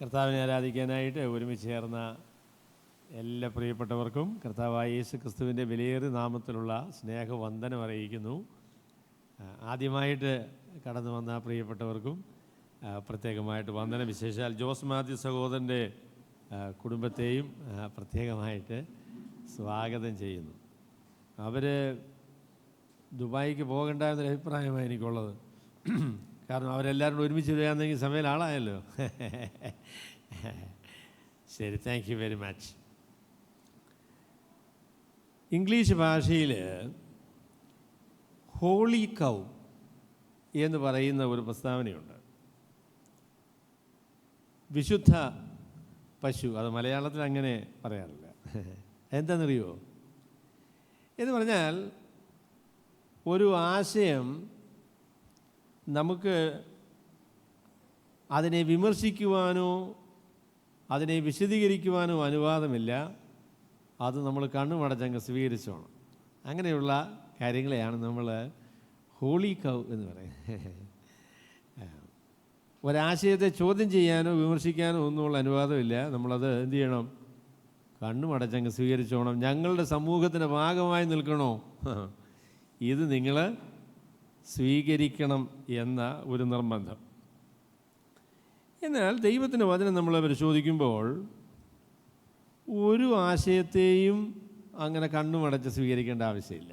കർത്താവിനെ ആരാധിക്കാനായിട്ട് ഒരുമിച്ച് ചേർന്ന എല്ലാ പ്രിയപ്പെട്ടവർക്കും കർത്താവായ യേശു ക്രിസ്തുവിൻ്റെ വിലയേറിയ നാമത്തിലുള്ള സ്നേഹവന്ദനം അറിയിക്കുന്നു. ആദ്യമായിട്ട് കടന്നു വന്ന പ്രിയപ്പെട്ടവർക്കും പ്രത്യേകമായിട്ട് വന്ദനം. വിശേഷാൽ ജോസ് മാത്യു സഹോദരൻ്റെ കുടുംബത്തെയും പ്രത്യേകമായിട്ട് സ്വാഗതം ചെയ്യുന്നു. അവർ ദുബായിക്ക് പോകണ്ട എന്നൊരു അഭിപ്രായമാണ് എനിക്കുള്ളത്. കാരണം അവരെല്ലാവരും ഒരുമിച്ച് വരികയാണെങ്കിൽ സമയം ആളായല്ലോ. ശരി, thank you very much. English ഭാഷയിൽ ഹോളി കൗ എന്ന് പറയുന്ന ഒരു പ്രസ്താവനയുണ്ട്. വിശുദ്ധ പശു. അത് മലയാളത്തിൽ അങ്ങനെ പറയാറില്ല. എന്താണെന്നറിയോ? എന്ന് പറഞ്ഞാൽ ഒരു ആശയം നമുക്ക് അതിനെ വിമർശിക്കുവാനോ അതിനെ വിശദീകരിക്കുവാനോ അനുവാദമില്ല. അത് നമ്മൾ കണ്ണുമടച്ചങ്ങ് സ്വീകരിച്ചോണം. അങ്ങനെയുള്ള കാര്യങ്ങളെയാണ് നമ്മൾ ഹോളി കൗ എന്ന് പറയുന്നത്. ഒരാശയത്തെ ചോദ്യം ചെയ്യാനോ വിമർശിക്കാനോ ഒന്നുമുള്ള അനുവാദമില്ല. നമ്മളത് എന്ത് ചെയ്യണം? കണ്ണുമടച്ചങ്ങ് സ്വീകരിച്ചോണം. ഞങ്ങളുടെ സമൂഹത്തിൻ്റെ ഭാഗമായി നിൽക്കണോ, ഇത് നിങ്ങൾ സ്വീകരിക്കണം എന്ന ഒരു നിർബന്ധം. എന്നാൽ ദൈവത്തിൻ്റെ വചനം നമ്മൾ പരിശോധിക്കുമ്പോൾ ഒരു ആശയത്തെയും അങ്ങനെ കണ്ണുമടച്ച് സ്വീകരിക്കേണ്ട ആവശ്യമില്ല.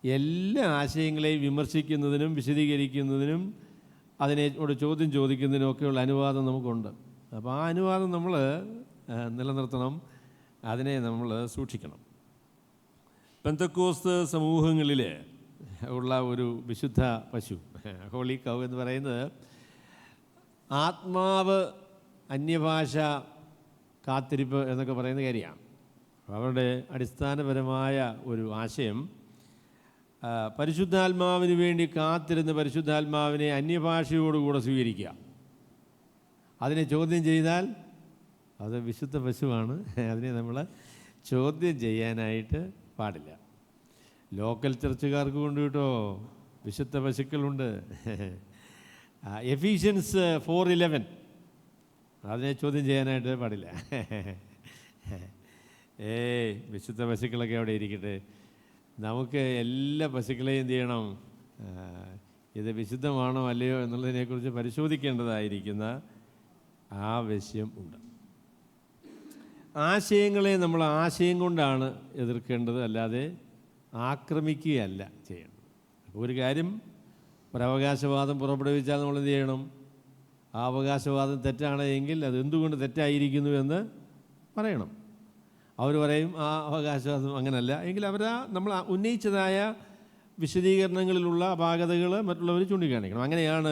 എല്ലാ ആശയങ്ങളെയും വിമർശിക്കുന്നതിനും വിശദീകരിക്കുന്നതിനും അതിനോട് ചോദ്യം ചോദിക്കുന്നതിനും ഒക്കെയുള്ള അനുവാദം നമുക്കുണ്ട്. അപ്പോൾ ആ അനുവാദം നമ്മൾ നിലനിർത്തണം, അതിനെ നമ്മൾ സൂക്ഷിക്കണം. പെന്തക്കോസ്ത് സമൂഹങ്ങളിൽ ഉള്ള ഒരു വിശുദ്ധ പശു, ഹോളി കൗ എന്ന് പറയുന്നത്, ആത്മാവ് അന്യഭാഷ കാത്തിരിപ്പ് എന്നൊക്കെ പറയുന്ന കാര്യമാണ്. അവരുടെ അടിസ്ഥാനപരമായ ഒരു ആശയം പരിശുദ്ധാത്മാവിന് വേണ്ടി കാത്തിരുന്ന് പരിശുദ്ധാത്മാവിനെ അന്യഭാഷയോടുകൂടെ സ്വീകരിക്കുക. അതിനെ ചോദ്യം ചെയ്താൽ അത് വിശുദ്ധ പശുവാണ്. അതിനെ നമ്മൾ ചോദ്യം ചെയ്യാനായിട്ട് പാടില്ല. ലോക്കൽ ചർച്ചുകാർക്ക് കൊണ്ട് കേട്ടോ വിശുദ്ധ പശുക്കളുണ്ട്. എഫീഷ്യൻസ് 4:11 അതിനെ ചോദ്യം ചെയ്യാനായിട്ട് പാടില്ല. വിശുദ്ധ പശുക്കളൊക്കെ അവിടെ ഇരിക്കട്ടെ. നമുക്ക് എല്ലാ പശുക്കളെയും എന്ത് ചെയ്യണം? ഇത് വിശുദ്ധമാണോ അല്ലയോ എന്നുള്ളതിനെക്കുറിച്ച് പരിശോധിക്കേണ്ടതായിരിക്കുന്ന ആവശ്യം ഉണ്ട്. ആശയങ്ങളെ നമ്മൾ ആശയം കൊണ്ടാണ് എതിർക്കേണ്ടത്, അല്ലാതെ ആക്രമിക്കുകയല്ല ചെയ്യേണ്ടത്. അപ്പോൾ ഒരു കാര്യം, ഒരവകാശവാദം പുറപ്പെടുവിച്ചാൽ നമ്മൾ എന്ത് ചെയ്യണം? ആ അവകാശവാദം തെറ്റാണ് എങ്കിൽ അത് എന്തുകൊണ്ട് തെറ്റായിരിക്കുന്നു എന്ന് പറയണം. അവർ പറയും ആ അവകാശവാദം അങ്ങനല്ല എങ്കിൽ നമ്മൾ ഉന്നയിച്ചതായ വിശദീകരണങ്ങളിലുള്ള അപാകതകൾ മറ്റുള്ളവർ ചൂണ്ടിക്കാണിക്കണം. അങ്ങനെയാണ്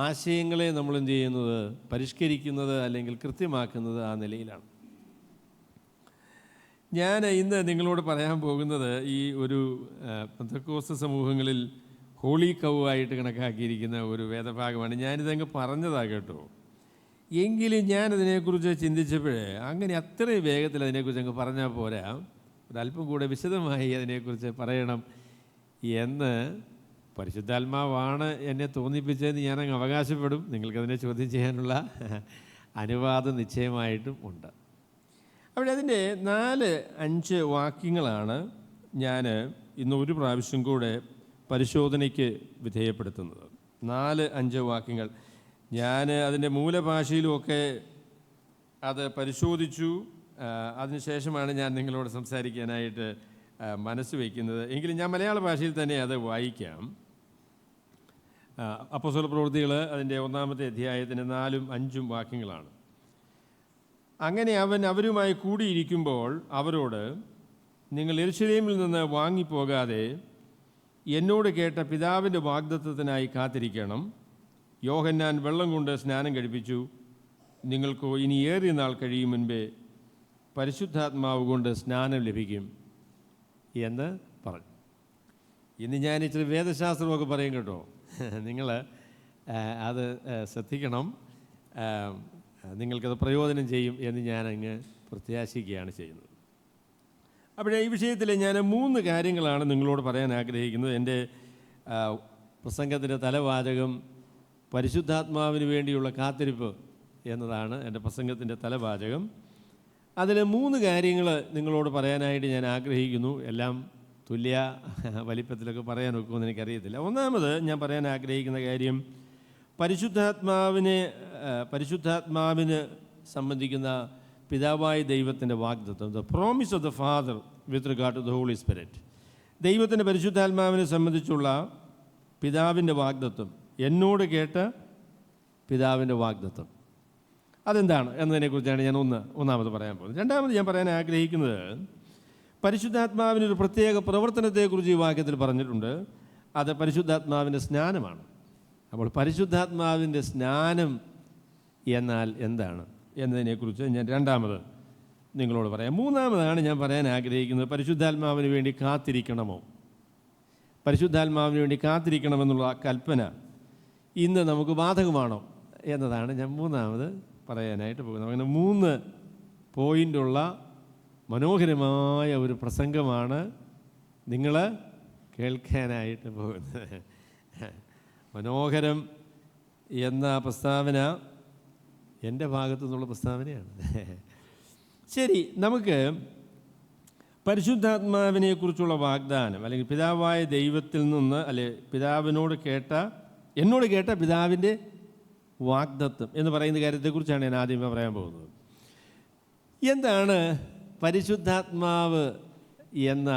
ആശയങ്ങളെ നമ്മൾ എന്ത് ചെയ്യുന്നത്? പരിഷ്കരിക്കുന്നത് അല്ലെങ്കിൽ കൃത്യമാക്കുന്നത് ആ നിലയിലാണ്. ഞാൻ ഇന്ന് നിങ്ങളോട് പറയാൻ പോകുന്നത് ഈ ഒരു പെന്തക്കോസ്ത് സമൂഹങ്ങളിൽ ഹോളി കൗ ആയിട്ട് കണക്കാക്കിയിരിക്കുന്ന ഒരു വേദഭാഗമാണ്. ഞാനിതങ്ങ് പറഞ്ഞതാണ് കേട്ടോ. എങ്കിലും ഞാനതിനെക്കുറിച്ച് ചിന്തിച്ചപ്പോഴേ അങ്ങനെ അത്രയും വേഗത്തിൽ അതിനെക്കുറിച്ച് അങ്ങ് പറഞ്ഞാൽ പോരാ, ഒരല്പം കൂടെ വിശദമായി അതിനെക്കുറിച്ച് പറയണം എന്ന് പരിശുദ്ധാത്മാവാണ് എന്നെ തോന്നിപ്പിച്ചതെന്ന് ഞാനങ്ങ് അവകാശപ്പെടും. നിങ്ങൾക്കതിനെ ചോദ്യം ചെയ്യാനുള്ള അനുവാദം നിശ്ചയമായിട്ടും ഉണ്ട്. അവിടെ അതിൻ്റെ 4-5 വാക്യങ്ങളാണ് ഞാൻ ഇന്ന് ഒരു പ്രാവശ്യം കൂടെ പരിശോധനയ്ക്ക് വിധേയപ്പെടുത്തുന്നത്. 4-5 വാക്യങ്ങൾ ഞാൻ അതിൻ്റെ മൂലഭാഷയിലുമൊക്കെ അത് പരിശോധിച്ചു. അതിനുശേഷമാണ് ഞാൻ നിങ്ങളോട് സംസാരിക്കാനായിട്ട് മനസ്സ് വയ്ക്കുന്നത്. എങ്കിലും ഞാൻ മലയാള ഭാഷയിൽ തന്നെ അത് വായിക്കാം. അപ്പോസ്തല പ്രവൃത്തികൾ അതിൻ്റെ 1-ാമത്തെ അധ്യായത്തിൻ്റെ 4-5 വാക്യങ്ങളാണ്. അങ്ങനെ അവൻ അവരുമായി കൂടിയിരിക്കുമ്പോൾ അവരോട്, നിങ്ങൾ യെരൂശലേമിൽ നിന്ന് വാങ്ങിപ്പോകാതെ എന്നോട് കേട്ട പിതാവിൻ്റെ വാഗ്ദത്തത്തിനായി കാത്തിരിക്കണം. യോഹന്നാൻ വെള്ളം കൊണ്ട് സ്നാനം കഴിപ്പിച്ചു. നിങ്ങൾക്ക് ഇനി ഏറിയ നാൾ കഴിയും മുൻപേ പരിശുദ്ധാത്മാവ് കൊണ്ട് സ്നാനം ലഭിക്കും എന്ന് പറഞ്ഞു. ഇന്ന് ഞാൻ ഇച്ചിരി വേദശാസ്ത്രമൊക്കെ പറയും കേട്ടോ. നിങ്ങൾ അത് ശ്രദ്ധിക്കണം. നിങ്ങൾക്കത് പ്രയോജനം ചെയ്യും എന്ന് ഞാനങ്ങ് പ്രത്യാശിക്കുകയാണ് ചെയ്യുന്നത്. അവിടെ ഈ വിഷയത്തിൽ ഞാൻ 3 കാര്യങ്ങളാണ് നിങ്ങളോട് പറയാൻ ആഗ്രഹിക്കുന്നത്. എൻ്റെ പ്രസംഗത്തിൻ്റെ തലവാചകം പരിശുദ്ധാത്മാവിന് വേണ്ടിയുള്ള കാത്തിരിപ്പ് എന്നതാണ് എൻ്റെ പ്രസംഗത്തിൻ്റെ തലവാചകം. അതിൽ 3 കാര്യങ്ങൾ നിങ്ങളോട് പറയാനായിട്ട് ഞാൻ ആഗ്രഹിക്കുന്നു. എല്ലാം തുല്യ വലിപ്പത്തിലൊക്കെ പറയാൻ ഒക്കുമെന്ന് എനിക്കറിയത്തില്ല. ഒന്നാമത് ഞാൻ പറയാൻ ആഗ്രഹിക്കുന്ന കാര്യം പരിശുദ്ധാത്മാവിന് സംബന്ധിക്കുന്ന പിതാവായ ദൈവത്തിൻ്റെ വാഗ്ദത്തം, the promise of the father with regard to the Holy Spirit. ദൈവത്തിൻ്റെ പരിശുദ്ധാത്മാവിനെ സംബന്ധിച്ചുള്ള പിതാവിൻ്റെ വാഗ്ദത്തം, എന്നോട് കേട്ട പിതാവിൻ്റെ വാഗ്ദത്തം, അതെന്താണ് എന്നതിനെക്കുറിച്ചാണ് ഞാൻ ഒന്നാമത് പറയാൻ പോകുന്നത്. രണ്ടാമത് ഞാൻ പറയാൻ ആഗ്രഹിക്കുന്നത് പരിശുദ്ധാത്മാവിനൊരു പ്രത്യേക പ്രവർത്തനത്തെക്കുറിച്ച് ഈ വാക്യത്തിൽ പറഞ്ഞിട്ടുണ്ട്. അത് പരിശുദ്ധാത്മാവിൻ്റെ സ്നാനമാണ്. അപ്പോൾ പരിശുദ്ധാത്മാവിൻ്റെ സ്നാനം എന്നാൽ എന്താണ് എന്നതിനെക്കുറിച്ച് ഞാൻ രണ്ടാമത് നിങ്ങളോട് പറയാം. മൂന്നാമതാണ് ഞാൻ പറയാൻ ആഗ്രഹിക്കുന്നത് പരിശുദ്ധാത്മാവിന് വേണ്ടി കാത്തിരിക്കണമോ, പരിശുദ്ധാത്മാവിന് വേണ്ടി കാത്തിരിക്കണമെന്നുള്ള കൽപ്പന ഇന്ന് നമുക്ക് ബാധകമാണോ എന്നതാണ് ഞാൻ മൂന്നാമത് പറയാനായിട്ട് പോകുന്നത്. അങ്ങനെ 3 പോയിൻ്റുള്ള മനോഹരമായ ഒരു പ്രസംഗമാണ് നിങ്ങൾ കേൾക്കാനായിട്ട് പോകുന്നത്. മനോഹരം എന്ന പ്രസ്താവന എൻ്റെ ഭാഗത്തു നിന്നുള്ള പ്രസ്താവനയാണ്. ശരി, നമുക്ക് പരിശുദ്ധാത്മാവിനെക്കുറിച്ചുള്ള വാഗ്ദാനം, അല്ലെങ്കിൽ പിതാവായ ദൈവത്തിൽ നിന്ന്, എന്നോട് കേട്ട പിതാവിൻ്റെ വാഗ്ദത്തം എന്ന് പറയുന്ന കാര്യത്തെക്കുറിച്ചാണ് ഞാൻ ആദ്യമേ പറയാൻ പോകുന്നത്. എന്താണ് പരിശുദ്ധാത്മാവ് എന്ന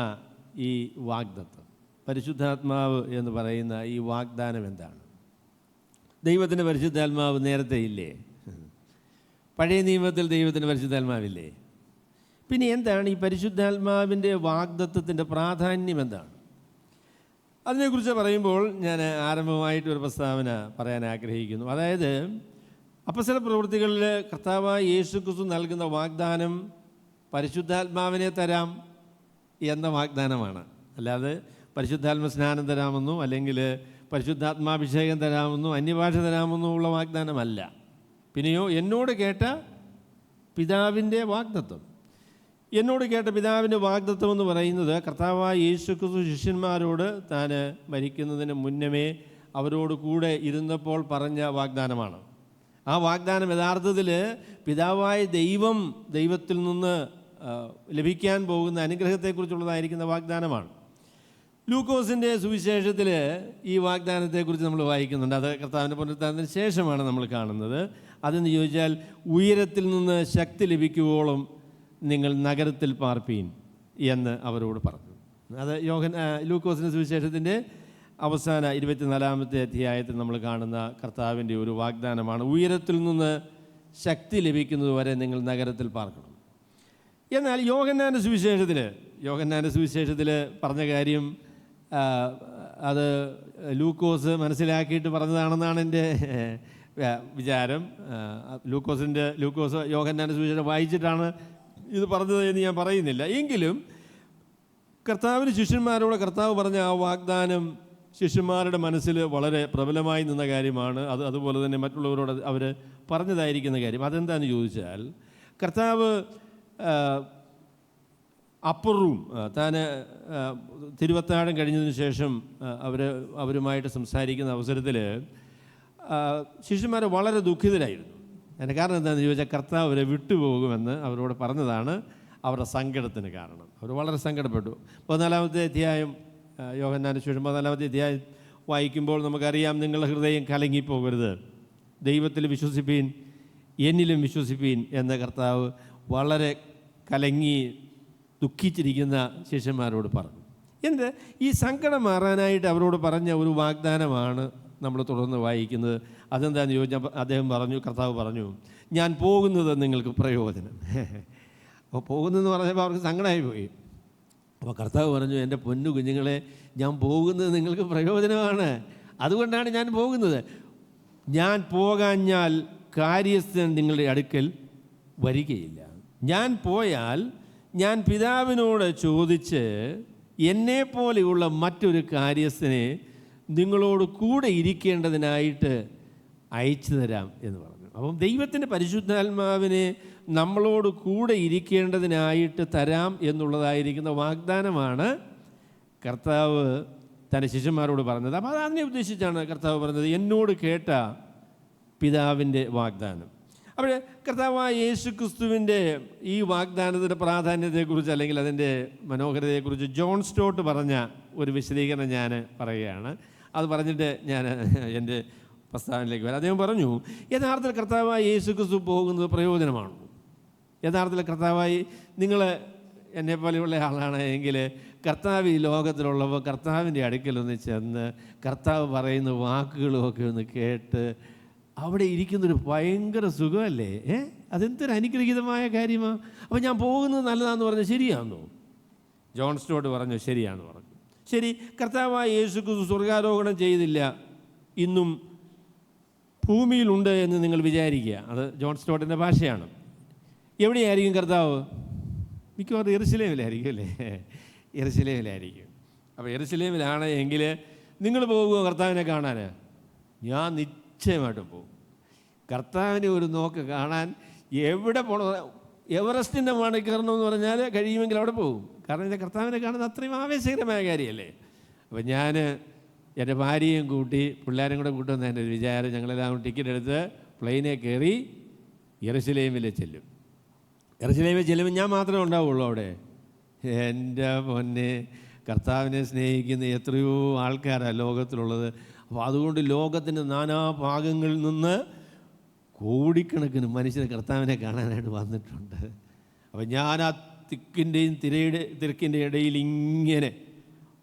ഈ വാഗ്ദത്തം? പരിശുദ്ധാത്മാവ് എന്ന് പറയുന്ന ഈ വാഗ്ദാനം എന്താണ്? ദൈവത്തിൻ്റെ പരിശുദ്ധാത്മാവ് നേരത്തെ ഇല്ലേ? പഴയ നിയമത്തിൽ ദൈവത്തിൻ്റെ പരിശുദ്ധാത്മാവില്ലേ? പിന്നെ എന്താണ് ഈ പരിശുദ്ധാത്മാവിൻ്റെ വാഗ്ദത്തത്തിൻ്റെ പ്രാധാന്യം എന്താണ്? അതിനെക്കുറിച്ച് പറയുമ്പോൾ ഞാൻ ആരംഭമായിട്ടൊരു പ്രസ്താവന പറയാൻ ആഗ്രഹിക്കുന്നു. അതായത് അപ്പോസ്തല പ്രവൃത്തികളിൽ കർത്താവായ യേശുക്രിസ്തു നൽകുന്ന വാഗ്ദാനം പരിശുദ്ധാത്മാവിനെ തരാം എന്ന വാഗ്ദാനമാണ്. അല്ലാതെ പരിശുദ്ധാത്മ സ്നാനം തരാമെന്നോ അല്ലെങ്കിൽ പരിശുദ്ധാത്മാഭിഷേകം തരാമെന്നോ അന്യഭാഷ തരാമെന്നോ ഉള്ള വാഗ്ദാനമല്ല. പിന്നെയോ എന്നോട് കേട്ട പിതാവിൻ്റെ വാഗ്ദത്തം. എന്നോട് കേട്ട പിതാവിൻ്റെ വാഗ്ദത്തം എന്ന് പറയുന്നത് കർത്താവായ യേശുക്രിസ്തു ശിഷ്യന്മാരോട് താൻ മരിക്കുന്നതിന് മുന്നമേ അവരോട് കൂടെ ഇരുന്നപ്പോൾ പറഞ്ഞ വാഗ്ദാനമാണ്. ആ വാഗ്ദാനം യഥാർത്ഥത്തിൽ പിതാവായ ദൈവത്തിൽ നിന്ന് ലഭിക്കാൻ പോകുന്ന അനുഗ്രഹത്തെക്കുറിച്ചുള്ളതായിരിക്കുന്ന വാഗ്ദാനമാണ്. ലൂക്കോസിൻ്റെ സുവിശേഷത്തിൽ ഈ വാഗ്ദാനത്തെക്കുറിച്ച് നമ്മൾ വായിക്കുന്നുണ്ട്. അത് കർത്താവിൻ്റെ പുനരുത്ഥാനത്തിന് ശേഷമാണ് നമ്മൾ കാണുന്നത്. അതെന്ന് ചോദിച്ചാൽ ഉയരത്തിൽ നിന്ന് ശക്തി ലഭിക്കുവോളം നിങ്ങൾ നഗരത്തിൽ പാർപ്പീൻ എന്ന് അവരോട് പറഞ്ഞു. അത് ലൂക്കോസിൻ്റെ സുവിശേഷത്തിൻ്റെ അവസാന 24-ാമത്തെ അധ്യായത്തിൽ നമ്മൾ കാണുന്ന കർത്താവിൻ്റെ ഒരു വാഗ്ദാനമാണ്. ഉയരത്തിൽ നിന്ന് ശക്തി ലഭിക്കുന്നതുവരെ നിങ്ങൾ നഗരത്തിൽ പാർക്കണം. എന്നാൽ യോഹന്നാൻ്റെ സുവിശേഷത്തിൽ പറഞ്ഞ കാര്യം അത് ലൂക്കോസ് മനസ്സിലാക്കിയിട്ട് പറഞ്ഞതാണെന്നാണ് എൻ്റെ വിചാരം. ലൂക്കോസ് യോഹന്നാൻ്റെ സുവിശേഷം വായിച്ചിട്ടാണ് ഇത് പറഞ്ഞത് എന്ന് ഞാൻ പറയുന്നില്ല. എങ്കിലും കർത്താവിന് ശിഷ്യന്മാരോട് കർത്താവ് പറഞ്ഞ ആ വാഗ്ദാനം ശിഷ്യന്മാരുടെ മനസ്സിൽ വളരെ പ്രബലമായി നിന്ന കാര്യമാണ്. അതുപോലെ തന്നെ മറ്റുള്ളവരോട് അവർ പറഞ്ഞതായിരിക്കുന്ന കാര്യം. അതെന്താണെന്ന് ചോദിച്ചാൽ കർത്താവ് അപ്പർ റൂം താൻ തിരുവത്താഴം കഴിഞ്ഞതിന് ശേഷം അവരുമായിട്ട് സംസാരിക്കുന്ന അവസരത്തിൽ ശിഷ്യന്മാർ വളരെ ദുഃഖിതരായിരുന്നു. അതിൻ്റെ കാരണം എന്താണെന്ന് ചോദിച്ചാൽ കർത്താവ് അവരെ വിട്ടുപോകുമെന്ന് അവരോട് പറഞ്ഞതാണ് അവരുടെ സങ്കടത്തിന് കാരണം. അവർ വളരെ സങ്കടപ്പെട്ടു. 14-ാമത്തെ അധ്യായം യോഹന്നാൻ്റെ സുവിശേഷം 14-ാമത്തെ അധ്യായം വായിക്കുമ്പോൾ നമുക്കറിയാം, നിങ്ങളുടെ ഹൃദയം കലങ്ങിപ്പോകരുത്, ദൈവത്തിൽ വിശ്വസിപ്പീൻ, എന്നിലും വിശ്വസിപ്പീൻ എന്ന കർത്താവ് വളരെ കലങ്ങി ദുഃഖിച്ചിരിക്കുന്ന ശിഷ്യന്മാരോട് പറഞ്ഞു. എന്നിട്ട് ഈ സങ്കടം മാറാനായിട്ട് അവരോട് പറഞ്ഞ ഒരു വാഗ്ദാനമാണ് നമ്മൾ തുടർന്ന് വായിക്കുന്നത്. അതെന്താണെന്ന് ചോദിച്ചാൽ കർത്താവ് പറഞ്ഞു, ഞാൻ പോകുന്നത് നിങ്ങൾക്ക് പ്രയോജനം. അപ്പോൾ പോകുന്നതെന്ന് പറഞ്ഞപ്പോൾ അവർക്ക് സങ്കടമായി പോയി. അപ്പോൾ കർത്താവ് പറഞ്ഞു, എൻ്റെ പൊന്നു കുഞ്ഞുങ്ങളെ, ഞാൻ പോകുന്നത് നിങ്ങൾക്ക് പ്രയോജനമാണ്, അതുകൊണ്ടാണ് ഞാൻ പോകുന്നത്. ഞാൻ പോകാഞ്ഞാൽ കാര്യസ്ഥൻ നിങ്ങളുടെ അടുക്കൽ വരികയില്ല. ഞാൻ പോയാൽ ഞാൻ പിതാവിനോട് ചോദിച്ച് എന്നെപ്പോലെയുള്ള മറ്റൊരു കാര്യസ്ഥനെ നിങ്ങളോട് കൂടെ ഇരിക്കേണ്ടതിനായിട്ട് അയച്ചു തരാം എന്ന് പറഞ്ഞു. അപ്പം ദൈവത്തിൻ്റെ പരിശുദ്ധാത്മാവിനെ നമ്മളോട് കൂടെ ഇരിക്കേണ്ടതിനായിട്ട് തരാം എന്നുള്ളതായിരിക്കുന്ന വാഗ്ദാനമാണ് കർത്താവ് തൻ്റെ ശിഷ്യന്മാരോട് പറഞ്ഞത്. അപ്പോൾ അതിനെ ഉദ്ദേശിച്ചാണ് കർത്താവ് പറഞ്ഞത് എന്നോട് കേട്ട പിതാവിൻ്റെ വാഗ്ദാനം. അപ്പോൾ കർത്താവായ യേശു ക്രിസ്തുവിൻ്റെ ഈ വാഗ്ദാനത്തിൻ്റെ പ്രാധാന്യത്തെക്കുറിച്ച് അല്ലെങ്കിൽ അതിൻ്റെ മനോഹരതയെക്കുറിച്ച് ജോൺ സ്റ്റോട്ട് പറഞ്ഞ ഒരു വിശദീകരണം ഞാൻ പറയുകയാണ്. അത് പറഞ്ഞിട്ട് ഞാൻ എൻ്റെ പ്രസ്താവനയിലേക്ക് വരാം. അദ്ദേഹം പറഞ്ഞു, യഥാർത്ഥത്തിൽ കർത്താവായ യേശു ക്രിസ്തു പോകുന്നത് പ്രയോജനമാണ്. യഥാർത്ഥത്തിൽ കർത്താവായി നിങ്ങൾ എന്നെപ്പോലെയുള്ള ആളാണ് എങ്കിൽ കർത്താവ് ഈ ലോകത്തിലുള്ളപ്പോൾ കർത്താവിൻ്റെ അടുക്കലൊന്ന് ചെന്ന് കർത്താവ് പറയുന്ന വാക്കുകളുമൊക്കെ ഒന്ന് കേട്ട് അവിടെ ഇരിക്കുന്നൊരു ഭയങ്കര സുഖമല്ലേ? അതെന്തൊരു അനുഗ്രഹീതമായ കാര്യമാണ്. അപ്പോൾ ഞാൻ പോകുന്നത് നല്ലതാണെന്ന് പറഞ്ഞു. ശരിയാണെന്നോ? ജോൺ സ്റ്റോട്ട് പറഞ്ഞു ശരിയാണെന്ന് പറഞ്ഞു. ശരി, കർത്താവായ യേശു ക്രിസ്തു സ്വർഗാരോഹണം ചെയ്തില്ല, ഇന്നും ഭൂമിയിലുണ്ട് എന്ന് നിങ്ങൾ വിചാരിക്കുക. അത് ജോൺ സ്റ്റോട്ടിൻ്റെ ഭാഷയാണ്. എവിടെയായിരിക്കും കർത്താവ്? മിക്കവാറും യെരുശലേമിലായിരിക്കും അല്ലേ? യെരുശലേമിലായിരിക്കും. അപ്പോൾ യെരുശലേമിലാണ് എങ്കിൽ നിങ്ങൾ പോകുമോ കർത്താവിനെ കാണാൻ? ഞാൻ നിശ്ചയമായിട്ടും പോകും. കർത്താവിനെ ഒരു നോക്ക് കാണാൻ എവിടെ പോകണം? എവറസ്റ്റിൻ്റെ മണിൽ കയറണമെന്ന് പറഞ്ഞാൽ കഴിയുമെങ്കിൽ അവിടെ പോകും. കാരണം എൻ്റെ കർത്താവിനെ കാണുന്നത് അത്രയും ആവേശകരമായ കാര്യമല്ലേ. അപ്പോൾ ഞാൻ എൻ്റെ ഭാര്യയും കൂട്ടി പിള്ളേരും കൂടെ കൂട്ടുമെന്ന് എൻ്റെ ഒരു വിചാരം. ഞങ്ങളെല്ലാം ടിക്കറ്റ് എടുത്ത് പ്ലെയിനെ കയറി യെരുശലേമിൽ ചെല്ലും. യെരുശലേമിൽ ചെല്ലുമ്പോൾ ഞാൻ മാത്രമേ ഉണ്ടാവുള്ളൂ അവിടെ. എൻ്റെ പൊന്നെ, കർത്താവിനെ സ്നേഹിക്കുന്ന എത്രയോ ആൾക്കാരാണ് ലോകത്തിലുള്ളത്. അപ്പോൾ അതുകൊണ്ട് ലോകത്തിൻ്റെ നാനാഭാഗങ്ങളിൽ നിന്ന് കോടിക്കണക്കിന് മനുഷ്യർ കർത്താവിനെ കാണാനായിട്ട് വന്നിട്ടുണ്ട്. അപ്പോൾ ഞാൻ ആ തിരക്കിൻ്റെ ഇടയിൽ ഇങ്ങനെ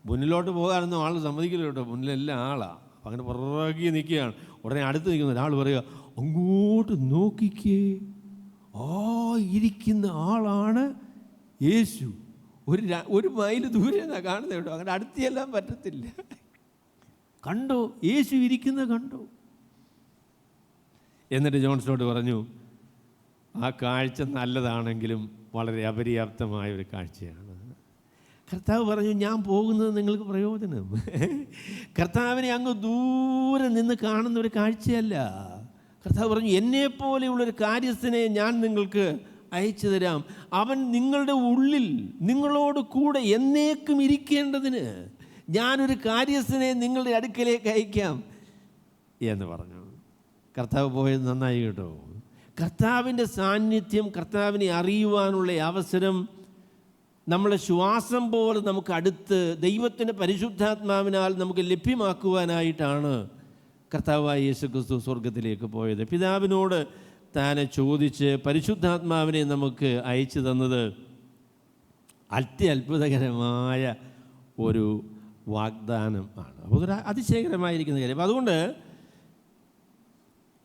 മുന്നിലോട്ട് പോകാനൊന്നും ആൾ സമ്മതിക്കില്ല കേട്ടോ. മുന്നിലെല്ലാം ആളാണ്. അപ്പം അങ്ങനെ പുറകെ നിൽക്കുകയാണ്. ഉടനെ അടുത്ത് നിൽക്കുന്ന ഒരാൾ പറയുക, അങ്ങോട്ട് നോക്കിക്കേ, ആ ഇരിക്കുന്ന ആളാണ് യേശു. ഒരു മൈൽ ദൂരെ എന്നാണ് കാണുന്നത് കേട്ടോ. അങ്ങനെ അടുത്തെല്ലാം പറ്റത്തില്ല. കണ്ടോ, യേശു ഇരിക്കുന്നത് കണ്ടോ? എന്നിട്ട് ജോൺ സ്റ്റോട്ട് പറഞ്ഞു, ആ കാഴ്ച നല്ലതാണെങ്കിലും വളരെ അപര്യാപ്തമായ ഒരു കാഴ്ചയാണ്. കർത്താവ് പറഞ്ഞു, ഞാൻ പോകുന്നത് നിങ്ങൾക്ക് പ്രയോജനം. കർത്താവിനെ അങ്ങ് ദൂരെ നിന്ന് കാണുന്ന ഒരു കാഴ്ചയല്ല. കർത്താവ് പറഞ്ഞു, എന്നെപ്പോലെയുള്ളൊരു കാര്യസ്ഥനെ ഞാൻ നിങ്ങൾക്ക് അയച്ചു തരാം. അവൻ നിങ്ങളുടെ ഉള്ളിൽ നിങ്ങളോട് കൂടെ എന്നേക്കും ഇരിക്കേണ്ടതിന് ഞാനൊരു കാര്യസ്ഥനെ നിങ്ങളുടെ അടുക്കലേക്ക് അയക്കാം എന്ന് പറഞ്ഞു. കർത്താവ് പോയത് നന്നായി കേട്ടോ. കർത്താവിൻ്റെ സാന്നിധ്യം, കർത്താവിനെ അറിയുവാനുള്ള അവസരം നമ്മളെ ശ്വാസം പോലെ നമുക്ക് അടുത്ത് ദൈവത്തിൻ്റെ പരിശുദ്ധാത്മാവിനാൽ നമുക്ക് ലഭ്യമാക്കുവാനായിട്ടാണ് കർത്താവായ യേശു ക്രിസ്തു സ്വർഗത്തിലേക്ക് പോയത്. പിതാവിനോട് താനെ ചോദിച്ച് പരിശുദ്ധാത്മാവിനെ നമുക്ക് അയച്ചു തന്നത് അത്ഭുതകരമായ ഒരു വാഗ്ദാനം ആണ്. അതൊരു അതിശയകരമായിരിക്കുന്ന കാര്യം. അതുകൊണ്ട്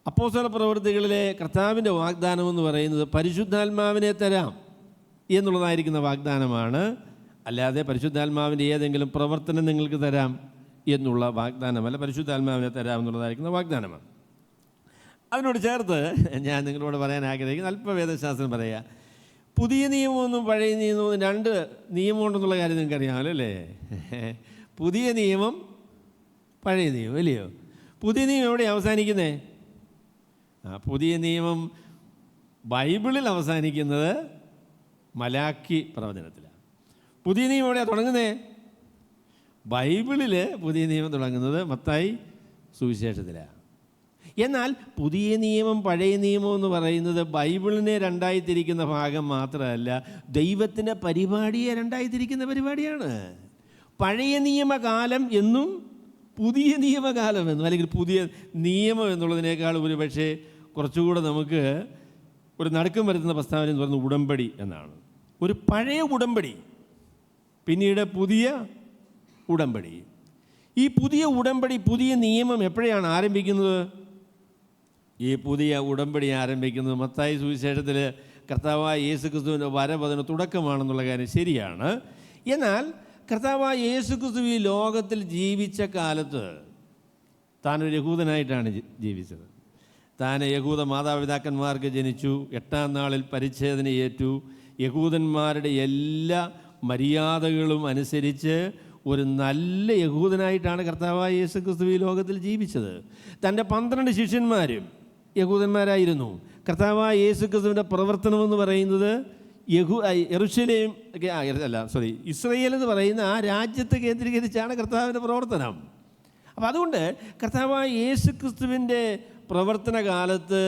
അപ്പോസ്തല പ്രവൃത്തികളിലെ കർത്താവിൻ്റെ വാഗ്ദാനം എന്ന് പറയുന്നത് പരിശുദ്ധാത്മാവിനെ തരാം എന്നുള്ളതായിരിക്കുന്ന വാഗ്ദാനമാണ്. അല്ലാതെ പരിശുദ്ധാത്മാവിൻ്റെ ഏതെങ്കിലും പ്രവർത്തനം നിങ്ങൾക്ക് തരാം എന്നുള്ള വാഗ്ദാനമല്ല. പരിശുദ്ധാത്മാവിനെ തരാം എന്നുള്ളതായിരിക്കുന്ന വാഗ്ദാനമാണ്. അതിനോട് ചേർത്ത് ഞാൻ നിങ്ങളോട് പറയാൻ ആഗ്രഹിക്കുന്ന അല്പവേദശാസ്ത്രം പറയുക. പുതിയ നിയമമൊന്നും പഴയ നിയമവും രണ്ട് നിയമമുണ്ടെന്നുള്ള കാര്യം നിങ്ങൾക്ക് അറിയാമല്ലോ അല്ലേ? പുതിയ നിയമം, പഴയ നിയമം, അല്ലയോ? പുതിയ നിയമം എവിടെ അവസാനിക്കുന്നേ? പുതിയ നിയമം ബൈബിളിൽ അവസാനിക്കുന്നത് മലാക്കി പ്രവചനത്തിലാണ്. പുതിയ നിയമം എവിടെയാണ് തുടങ്ങുന്നത്? ബൈബിളിൽ പുതിയ നിയമം തുടങ്ങുന്നത് മത്തായി സുവിശേഷത്തിലാണ്. എന്നാൽ പുതിയ നിയമം പഴയ നിയമം എന്ന് പറയുന്നത് ബൈബിളിനെ രണ്ടായി തിരിക്കുന്ന ഭാഗം മാത്രമല്ല, ദൈവത്തിൻ്റെ പരിപാടിയെ രണ്ടായി തിരിക്കുന്ന പരിപാടിയാണ്. പഴയ നിയമകാലം എന്നും പുതിയ നിയമകാലം എന്നും, അല്ലെങ്കിൽ പുതിയ നിയമം എന്നുള്ളതിനേക്കാൾ ഒരു പക്ഷേ കുറച്ചുകൂടെ നമുക്ക് ഒരു നടുക്കം വരുത്തുന്ന പ്രസ്താവന എന്ന് പറയുന്നത് ഉടമ്പടി എന്നാണ്. ഒരു പഴയ ഉടമ്പടി, പിന്നീട് പുതിയ ഉടമ്പടി. ഈ പുതിയ ഉടമ്പടി, പുതിയ നിയമം എപ്പോഴാണ് ആരംഭിക്കുന്നത്? ഈ പുതിയ ഉടമ്പടി ആരംഭിക്കുന്നത് മത്തായി സുവിശേഷത്തിൽ കർത്താവായ യേശു ക്രിസ്തുവിൻ്റെ വരവ് അതിന് തുടക്കമാണെന്നുള്ള കാര്യം ശരിയാണ്. എന്നാൽ കർത്താവായ യേശു ക്രിസ്തു ഈ ലോകത്തിൽ ജീവിച്ച കാലത്ത് താനൊരു യഹൂദനായിട്ടാണ് ജീവിച്ചത്. താൻ യഹൂദ മാതാപിതാക്കന്മാർക്ക് ജനിച്ചു, 8-ാം നാളിൽ പരിച്ഛേദന ഏറ്റു. യഹൂദന്മാരുടെ എല്ലാ മര്യാദകളും അനുസരിച്ച് ഒരു നല്ല യഹൂദനായിട്ടാണ് കർത്താവായ യേശു ക്രിസ്തു ഈ ലോകത്തിൽ ജീവിച്ചത്. തൻ്റെ 12 ശിഷ്യന്മാരും യഹൂദന്മാരായിരുന്നു. കർത്താവായ യേശു ക്രിസ്തുവിൻ്റെ പ്രവർത്തനമെന്ന് പറയുന്നത് ഇസ്രയേൽ എന്ന് പറയുന്ന ആ രാജ്യത്തെ കേന്ദ്രീകരിച്ചാണ് കർത്താവിൻ്റെ പ്രവർത്തനം. അപ്പോൾ അതുകൊണ്ട് കർത്താവായ യേശു ക്രിസ്തുവിൻ്റെ പ്രവർത്തന കാലത്ത്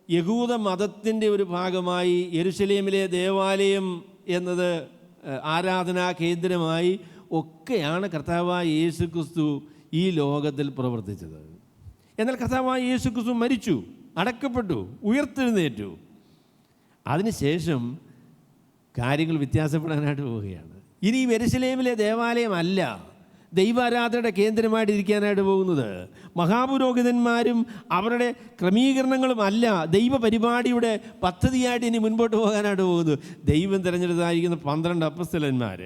യഹൂദ മതത്തിൻ്റെ ഒരു ഭാഗമായി യെരുശലേമിലെ ദേവാലയം എന്നത് ആരാധനാ കേന്ദ്രമായി ഒക്കെയാണ് കർത്താവായ യേശുക്രിസ്തു ഈ ലോകത്തിൽ പ്രവർത്തിച്ചത്. എന്നാൽ കർത്താവായ യേശുക്രിസ്തു മരിച്ചു, അടക്കപ്പെട്ടു, ഉയർത്തെഴുന്നേറ്റു. അതിനുശേഷം കാര്യങ്ങൾ വ്യത്യാസപ്പെടാനായിട്ട് പോവുകയാണ്. ഇനി യെരുശലേമിലെ ദേവാലയമല്ല ദൈവാരാധനയുടെ കേന്ദ്രമായിട്ടിരിക്കാനായിട്ട് പോകുന്നത്. മഹാപുരോഹിതന്മാരും അവരുടെ ക്രമീകരണങ്ങളും അല്ല ദൈവപരിപാടിയുടെ പദ്ധതിയായിട്ട് ഇനി മുൻപോട്ട് പോകാനായിട്ട് പോകുന്നത്. ദൈവം തിരഞ്ഞെടുത്തായിരിക്കുന്ന 12 അപ്പോസ്തലന്മാർ,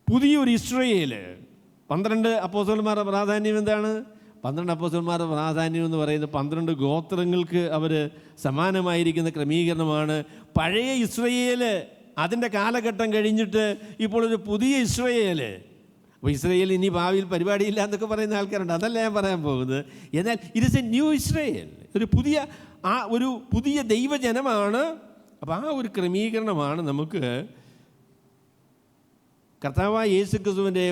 പുതിയൊരു ഇസ്രായേൽ. 12 അപ്പോസ്തലന്മാരുടെ പ്രാധാന്യം എന്താണ്? 12 അപ്പോസ്തലന്മാരുടെ പ്രാധാന്യം എന്ന് പറയുന്നത് 12 ഗോത്രങ്ങൾക്ക് അവർ സമാനമായിരിക്കുന്ന ക്രമീകരണമാണ്. പഴയ ഇസ്രായേൽ അതിൻ്റെ കാലഘട്ടം കഴിഞ്ഞിട്ട് ഇപ്പോൾ ഒരു പുതിയ ഇസ്രായേൽ. അപ്പോൾ ഇസ്രായേൽ ഇനി ഭാവിയിൽ പരിപാടിയില്ല എന്നൊക്കെ പറയുന്ന ആൾക്കാരുണ്ട്. അതല്ല ഞാൻ പറയാൻ പോകുന്നത്. എന്നാൽ it is A new Israel, ഒരു പുതിയ ദൈവജനമാണ്. അപ്പോൾ ആ ഒരു ക്രമീകരണമാണ് നമുക്ക് കർത്താവായ യേശുക്രിസ്തുവിൻ്റെ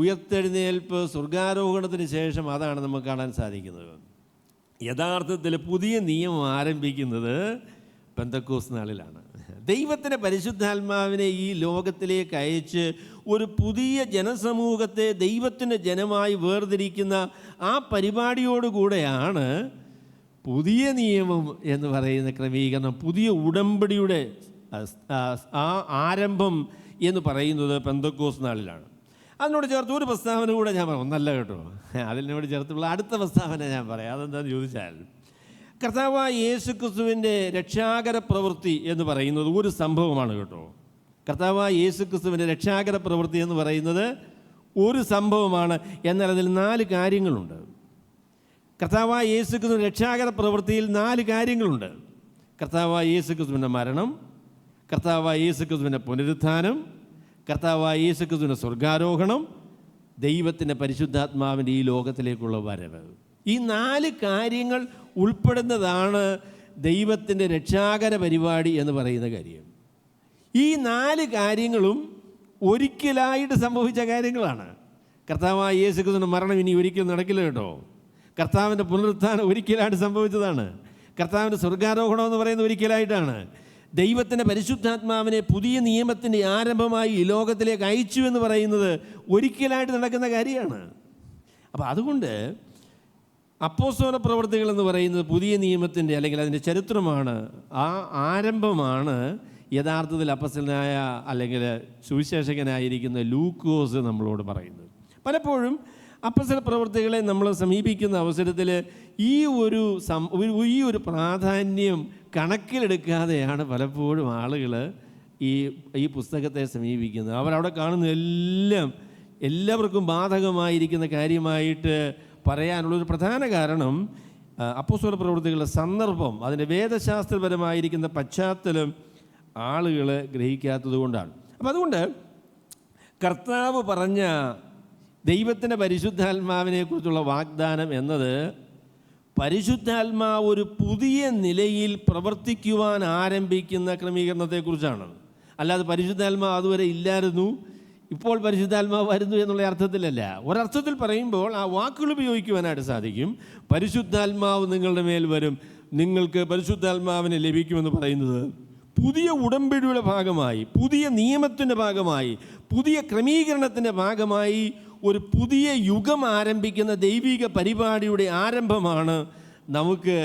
ഉയർത്തെഴുന്നേൽപ്പ്, സ്വർഗാരോഹണത്തിന് ശേഷം അതാണ് നമുക്ക് കാണാൻ സാധിക്കുന്നത്. യഥാർത്ഥത്തിൽ പുതിയ നിയമം ആരംഭിക്കുന്നത് പെന്തക്കോസ്ത് നാളിലാണ്. ദൈവത്തിൻ്റെ പരിശുദ്ധാത്മാവിനെ ഈ ലോകത്തിലേക്ക് അയച്ച് ഒരു പുതിയ ജനസമൂഹത്തെ ദൈവത്തിൻ്റെ ജനമായി വേർതിരിക്കുന്ന ആ പരിപാടിയോടുകൂടെയാണ് പുതിയ നിയമം എന്ന് പറയുന്ന ക്രമീകരണം, പുതിയ ഉടമ്പടിയുടെ ആ ആരംഭം എന്ന് പറയുന്നത് പെന്തക്കോസ്ത് നാളിലാണ്. അതിനോട് ചേർത്ത് ഒരു പ്രസ്താവന കൂടെ ഞാൻ പറയാം. ഒന്നല്ല കേട്ടോ, അതിനോട് ചേർത്തുള്ള അടുത്ത പ്രസ്താവന ഞാൻ പറയാം. അതെന്താണെന്ന് ചോദിച്ചാൽ, കർത്താവായ യേശുക്രിസ്തുവിൻ്റെ രക്ഷാകര പ്രവൃത്തി എന്ന് പറയുന്നത് ഒരു സംഭവമാണ് കേട്ടോ. കർത്താവായ യേശുക്രിസ്തുവിൻ്റെ രക്ഷാകര പ്രവൃത്തി എന്ന് പറയുന്നത് ഒരു സംഭവമാണ്. എന്നാൽ അതിൽ 4 കാര്യങ്ങളുണ്ട്. കർത്താവായ യേശുക്രിസ്തുവിൻ്റെ രക്ഷാകര പ്രവൃത്തിയിൽ 4 കാര്യങ്ങളുണ്ട്. കർത്താവായ യേശുക്രിസ്തുവിൻ്റെ മരണം, കർത്താവായ യേശുക്രിസ്തുവിൻ്റെ പുനരുത്ഥാനം, കർത്താവായ യേശുക്രിസ്തുവിൻ്റെ സ്വർഗാരോഹണം, ദൈവത്തിൻ്റെ പരിശുദ്ധാത്മാവിൻ്റെ ഈ ലോകത്തിലേക്കുള്ള വരവ്. ഈ 4 കാര്യങ്ങൾ ഉൾപ്പെടുന്നതാണ് ദൈവത്തിൻ്റെ രക്ഷാകര പരിപാടി എന്ന് പറയുന്ന കാര്യം. ഈ 4 കാര്യങ്ങളും ഒരിക്കലായിട്ട് സംഭവിച്ച കാര്യങ്ങളാണ്. കർത്താവായ യേശുക്രിസ്തുവിൻ്റെ മരണം ഇനി ഒരിക്കലും നടക്കില്ല കേട്ടോ. കർത്താവിൻ്റെ പുനരുത്ഥാനം ഒരിക്കലായിട്ട് സംഭവിച്ചതാണ്. കർത്താവിൻ്റെ സ്വർഗാരോഹണം എന്ന് പറയുന്നത് ഒരിക്കലായിട്ടാണ്. ദൈവത്തിൻ്റെ പരിശുദ്ധാത്മാവിനെ പുതിയ നിയമത്തിൻ്റെ ആരംഭമായി ഈ ലോകത്തിലേക്ക് അയച്ചു എന്ന് പറയുന്നത് ഒരിക്കലായിട്ട് നടക്കുന്ന കാര്യമാണ്. അപ്പോൾ അതുകൊണ്ട് അപ്പോസ്തല പ്രവൃത്തികൾ എന്ന് പറയുന്നത് പുതിയ നിയമത്തിൻ്റെ അല്ലെങ്കിൽ അതിൻ്റെ ചരിത്രമാണ്, ആ ആരംഭമാണ് യഥാർത്ഥത്തിൽ അപ്പോസ്തലനായ അല്ലെങ്കിൽ സുവിശേഷകനായിരിക്കുന്ന ലൂക്കോസ് നമ്മളോട് പറയുന്നത്. പലപ്പോഴും അപ്പോസ്തല പ്രവൃത്തികളെ നമ്മൾ സമീപിക്കുന്ന അവസരത്തിൽ ഈ ഒരു പ്രാധാന്യം കണക്കിലെടുക്കാതെയാണ് പലപ്പോഴും ആളുകൾ ഈ പുസ്തകത്തെ സമീപിക്കുന്നത്. അവരവിടെ കാണുന്ന എല്ലാവർക്കും ബാധകമായിരിക്കുന്ന കാര്യമായിട്ട് പറയാനുള്ളൊരു പ്രധാന കാരണം അപ്പോസ്തല പ്രവൃത്തികളുടെ സന്ദർഭം, അതിൻ്റെ വേദശാസ്ത്രപരമായിരിക്കുന്ന പശ്ചാത്തലം ആളുകൾ ഗ്രഹിക്കാത്തത് കൊണ്ടാണ്. അപ്പം അതുകൊണ്ട് കർത്താവ് പറഞ്ഞ ദൈവത്തിൻ്റെ പരിശുദ്ധാത്മാവിനെക്കുറിച്ചുള്ള വാഗ്ദാനം എന്നത് പരിശുദ്ധാത്മാവ് ഒരു പുതിയ നിലയിൽ പ്രവർത്തിക്കുവാൻ ആരംഭിക്കുന്ന ക്രമീകരണത്തെക്കുറിച്ചാണ്. അല്ലാതെ പരിശുദ്ധാത്മാവ് അതുവരെ ഇല്ലായിരുന്നു, ഇപ്പോൾ പരിശുദ്ധാത്മാവ് വരുന്നു എന്നുള്ള അർത്ഥത്തിലല്ല. ഒരർത്ഥത്തിൽ പറയുമ്പോൾ ആ വാക്കുകൾ ഉപയോഗിക്കുവാനായിട്ട് സാധിക്കും. പരിശുദ്ധാത്മാവ് നിങ്ങളുടെ മേൽ വരും, നിങ്ങൾക്ക് പരിശുദ്ധാത്മാവിനെ ലഭിക്കുമെന്ന് പറയുന്നത് പുതിയ ഉടമ്പടിയുടെ ഭാഗമായി, പുതിയ നിയമത്തിൻ്റെ ഭാഗമായി, പുതിയ ക്രമീകരണത്തിൻ്റെ ഭാഗമായി ഒരു പുതിയ യുഗം ആരംഭിക്കുന്ന ദൈവിക പരിപാടിയുടെ ആരംഭമാണ് നമുക്ക്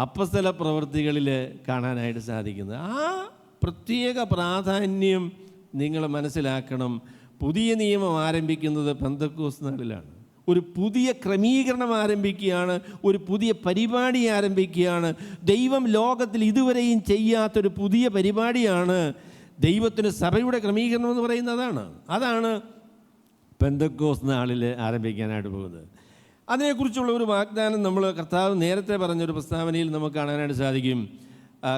അപ്പോസ്തല പ്രവൃത്തികളിൽ കാണാനായിട്ട് സാധിക്കുന്നത്. ആ പ്രത്യേക പ്രാധാന്യം നിങ്ങൾ മനസ്സിലാക്കണം. പുതിയ നിയമം ആരംഭിക്കുന്നത് പെന്തക്കോസ്ത് നാളിലാണ്. ഒരു പുതിയ ക്രമീകരണം ആരംഭിക്കുകയാണ്, ഒരു പുതിയ പരിപാടി ആരംഭിക്കുകയാണ്. ദൈവം ലോകത്തിൽ ഇതുവരെയും ചെയ്യാത്തൊരു പുതിയ പരിപാടിയാണ് ദൈവത്തിന് സഭയുടെ ക്രമീകരണം എന്ന് പറയുന്നത്. അതാണ് പെന്തക്കോസ്ത് നാളിൽ ആരംഭിക്കാനായിട്ട് പോകുന്നത്. അതിനെക്കുറിച്ചുള്ള ഒരു വാഗ്ദാനം നമ്മൾ കർത്താവ് നേരത്തെ പറഞ്ഞൊരു പ്രസ്താവനയിൽ നമുക്ക് കാണാനായിട്ട് സാധിക്കും.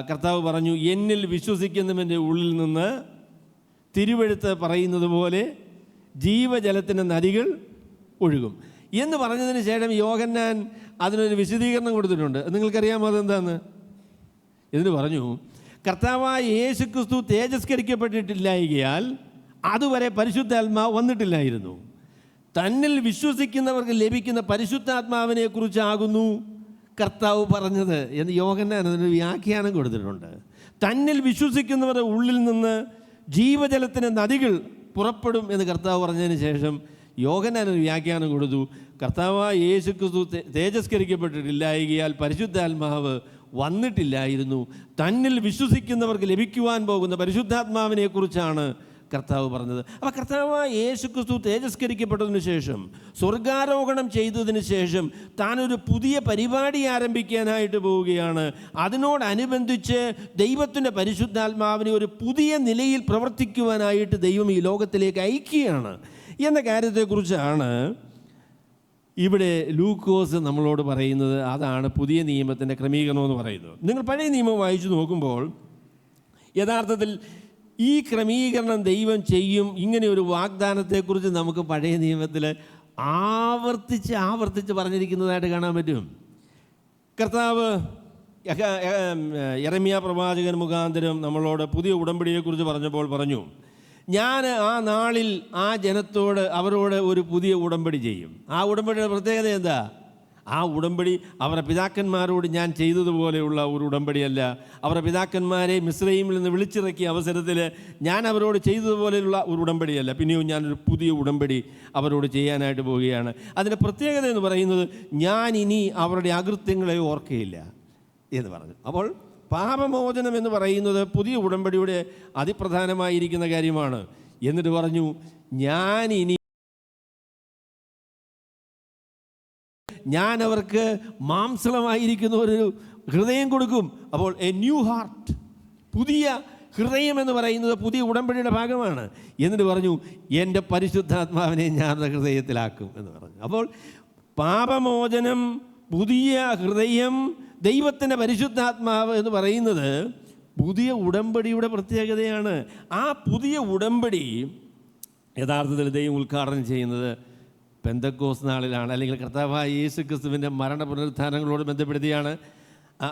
കർത്താവ് പറഞ്ഞു, എന്നിൽ വിശ്വസിക്കുന്നവൻ്റെ ഉള്ളിൽ നിന്ന് തിരുവെഴുത്ത് പറയുന്നത് പോലെ ജീവജലത്തിൻ്റെ നദികൾ ഒഴുകും എന്ന് പറഞ്ഞതിന് ശേഷം യോഹന്നാൻ അതിനൊരു വിശദീകരണം കൊടുത്തിട്ടുണ്ട്. നിങ്ങൾക്കറിയാമോ അതെന്താന്ന്? ഇതിന് പറഞ്ഞു, കർത്താവായ യേശുക്രിസ്തു തേജസ്കരിക്കപ്പെട്ടിട്ടില്ലായകയാൽ അതുവരെ പരിശുദ്ധാത്മാവ് വന്നിട്ടില്ലായിരുന്നു. തന്നിൽ വിശ്വസിക്കുന്നവർക്ക് ലഭിക്കുന്ന പരിശുദ്ധാത്മാവിനെ കുറിച്ചാകുന്നു കർത്താവ് പറഞ്ഞത് എന്ന് യോഹന്നാൻ അതിന് വ്യാഖ്യാനം കൊടുത്തിട്ടുണ്ട്. തന്നിൽ വിശ്വസിക്കുന്നവരുടെ ഉള്ളിൽ നിന്ന് ജീവജലത്തിന് നദികൾ പുറപ്പെടും എന്ന് കർത്താവ് പറഞ്ഞതിന് ശേഷം യോഹന്നാൻ ഒരു വ്യാഖ്യാനം കൊടുത്തു. കർത്താവായ യേശു ക്രിസ്തു തേജസ്കരിക്കപ്പെട്ടിട്ടില്ലായകയാൽ പരിശുദ്ധാത്മാവ് വന്നിട്ടില്ലായിരുന്നു. തന്നിൽ വിശ്വസിക്കുന്നവർക്ക് ലഭിക്കുവാൻ പോകുന്ന പരിശുദ്ധാത്മാവിനെ കുറിച്ചാണ് കർത്താവ് പറഞ്ഞത്. അപ്പോൾ കർത്താവായ യേശു ക്രിസ്തു തേജസ്കരിക്കപ്പെട്ടതിന് ശേഷം, സ്വർഗാരോഹണം ചെയ്തതിന് ശേഷം താനൊരു പുതിയ പരിപാടി ആരംഭിക്കാനായിട്ട് പോവുകയാണ്. അതിനോടനുബന്ധിച്ച് ദൈവത്തിൻ്റെ പരിശുദ്ധാത്മാവിനെ ഒരു പുതിയ നിലയിൽ പ്രവർത്തിക്കുവാനായിട്ട് ദൈവം ഈ ലോകത്തിലേക്ക് അയക്കുകയാണ് എന്ന കാര്യത്തെക്കുറിച്ചാണ് ഇവിടെ ലൂക്കോസ് നമ്മളോട് പറയുന്നത്. അതാണ് പുതിയ നിയമത്തിൻ്റെ ക്രമീകരണം എന്ന് പറയുന്നത്. നിങ്ങൾ പഴയ നിയമം വായിച്ചു നോക്കുമ്പോൾ യഥാർത്ഥത്തിൽ ഈ ക്രമീകരണം ദൈവം ചെയ്യും, ഇങ്ങനെ ഒരു വാഗ്ദാനത്തെക്കുറിച്ച് നമുക്ക് പഴയ നിയമത്തിൽ ആവർത്തിച്ച് പറഞ്ഞിരിക്കുന്നതായിട്ട് കാണാൻ പറ്റും. കർത്താവ് യെരമ്യാ പ്രവാചകൻ മുഖാന്തരം നമ്മളോട് പുതിയ ഉടമ്പടിയെക്കുറിച്ച് പറഞ്ഞപ്പോൾ പറഞ്ഞു, ഞാൻ ആ നാളിൽ ആ ജനത്തോട് അവരോട് ഒരു പുതിയ ഉടമ്പടി ചെയ്യും. ആ ഉടമ്പടിയുടെ പ്രത്യേകത എന്താ? ആ ഉടമ്പടി അവരുടെ പിതാക്കന്മാരോട് ഞാൻ ചെയ്തതുപോലെയുള്ള ഒരു ഉടമ്പടിയല്ല. അവരുടെ പിതാക്കന്മാരെ മിസ്രയീമിൽ നിന്ന് വിളിച്ചിറക്കിയ അവസരത്തിൽ ഞാൻ അവരോട് ചെയ്തതുപോലെയുള്ള ഒരു ഉടമ്പടിയല്ല. പിന്നെയും ഞാനൊരു പുതിയ ഉടമ്പടി അവരോട് ചെയ്യാനായിട്ട് പോവുകയാണ്. അതിൻ്റെ പ്രത്യേകത എന്ന് പറയുന്നത്, ഞാൻ ഇനി അവരുടെ അകൃത്യങ്ങളെ ഓർക്കുകയില്ല എന്ന് പറഞ്ഞു. അപ്പോൾ പാപമോചനം എന്ന് പറയുന്നത് പുതിയ ഉടമ്പടിയുടെ അതിപ്രധാനമായിരിക്കുന്ന കാര്യമാണ്. എന്നിട്ട് പറഞ്ഞു, ഞാൻ അവർക്ക് മാംസളമായിരിക്കുന്ന ഒരു ഹൃദയം കൊടുക്കും. അപ്പോൾ എ ന്യൂ ഹാർട്ട്, പുതിയ ഹൃദയം എന്ന് പറയുന്നത് പുതിയ ഉടമ്പടിയുടെ ഭാഗമാണ്. എന്നിട്ട് പറഞ്ഞു, എൻ്റെ പരിശുദ്ധാത്മാവിനെ ഞാൻ ഹൃദയത്തിലാക്കും എന്ന് പറഞ്ഞു. അപ്പോൾ പാപമോചനം, പുതിയ ഹൃദയം, ദൈവത്തിൻ്റെ പരിശുദ്ധാത്മാവ് എന്ന് പറയുന്നത് പുതിയ ഉടമ്പടിയുടെ പ്രത്യേകതയാണ്. ആ പുതിയ ഉടമ്പടി യഥാർത്ഥത്തിൽ ദൈവം ഉദ്ഘാടനം ചെയ്യുന്നത് പെന്തക്കോസ്ത് നാളിലാണ്, അല്ലെങ്കിൽ കർത്താവായ യേശു ക്രിസ്തുവിൻ്റെ മരണ പുനരുത്ഥാനങ്ങളോട് ബന്ധപ്പെടുത്തിയാണ്.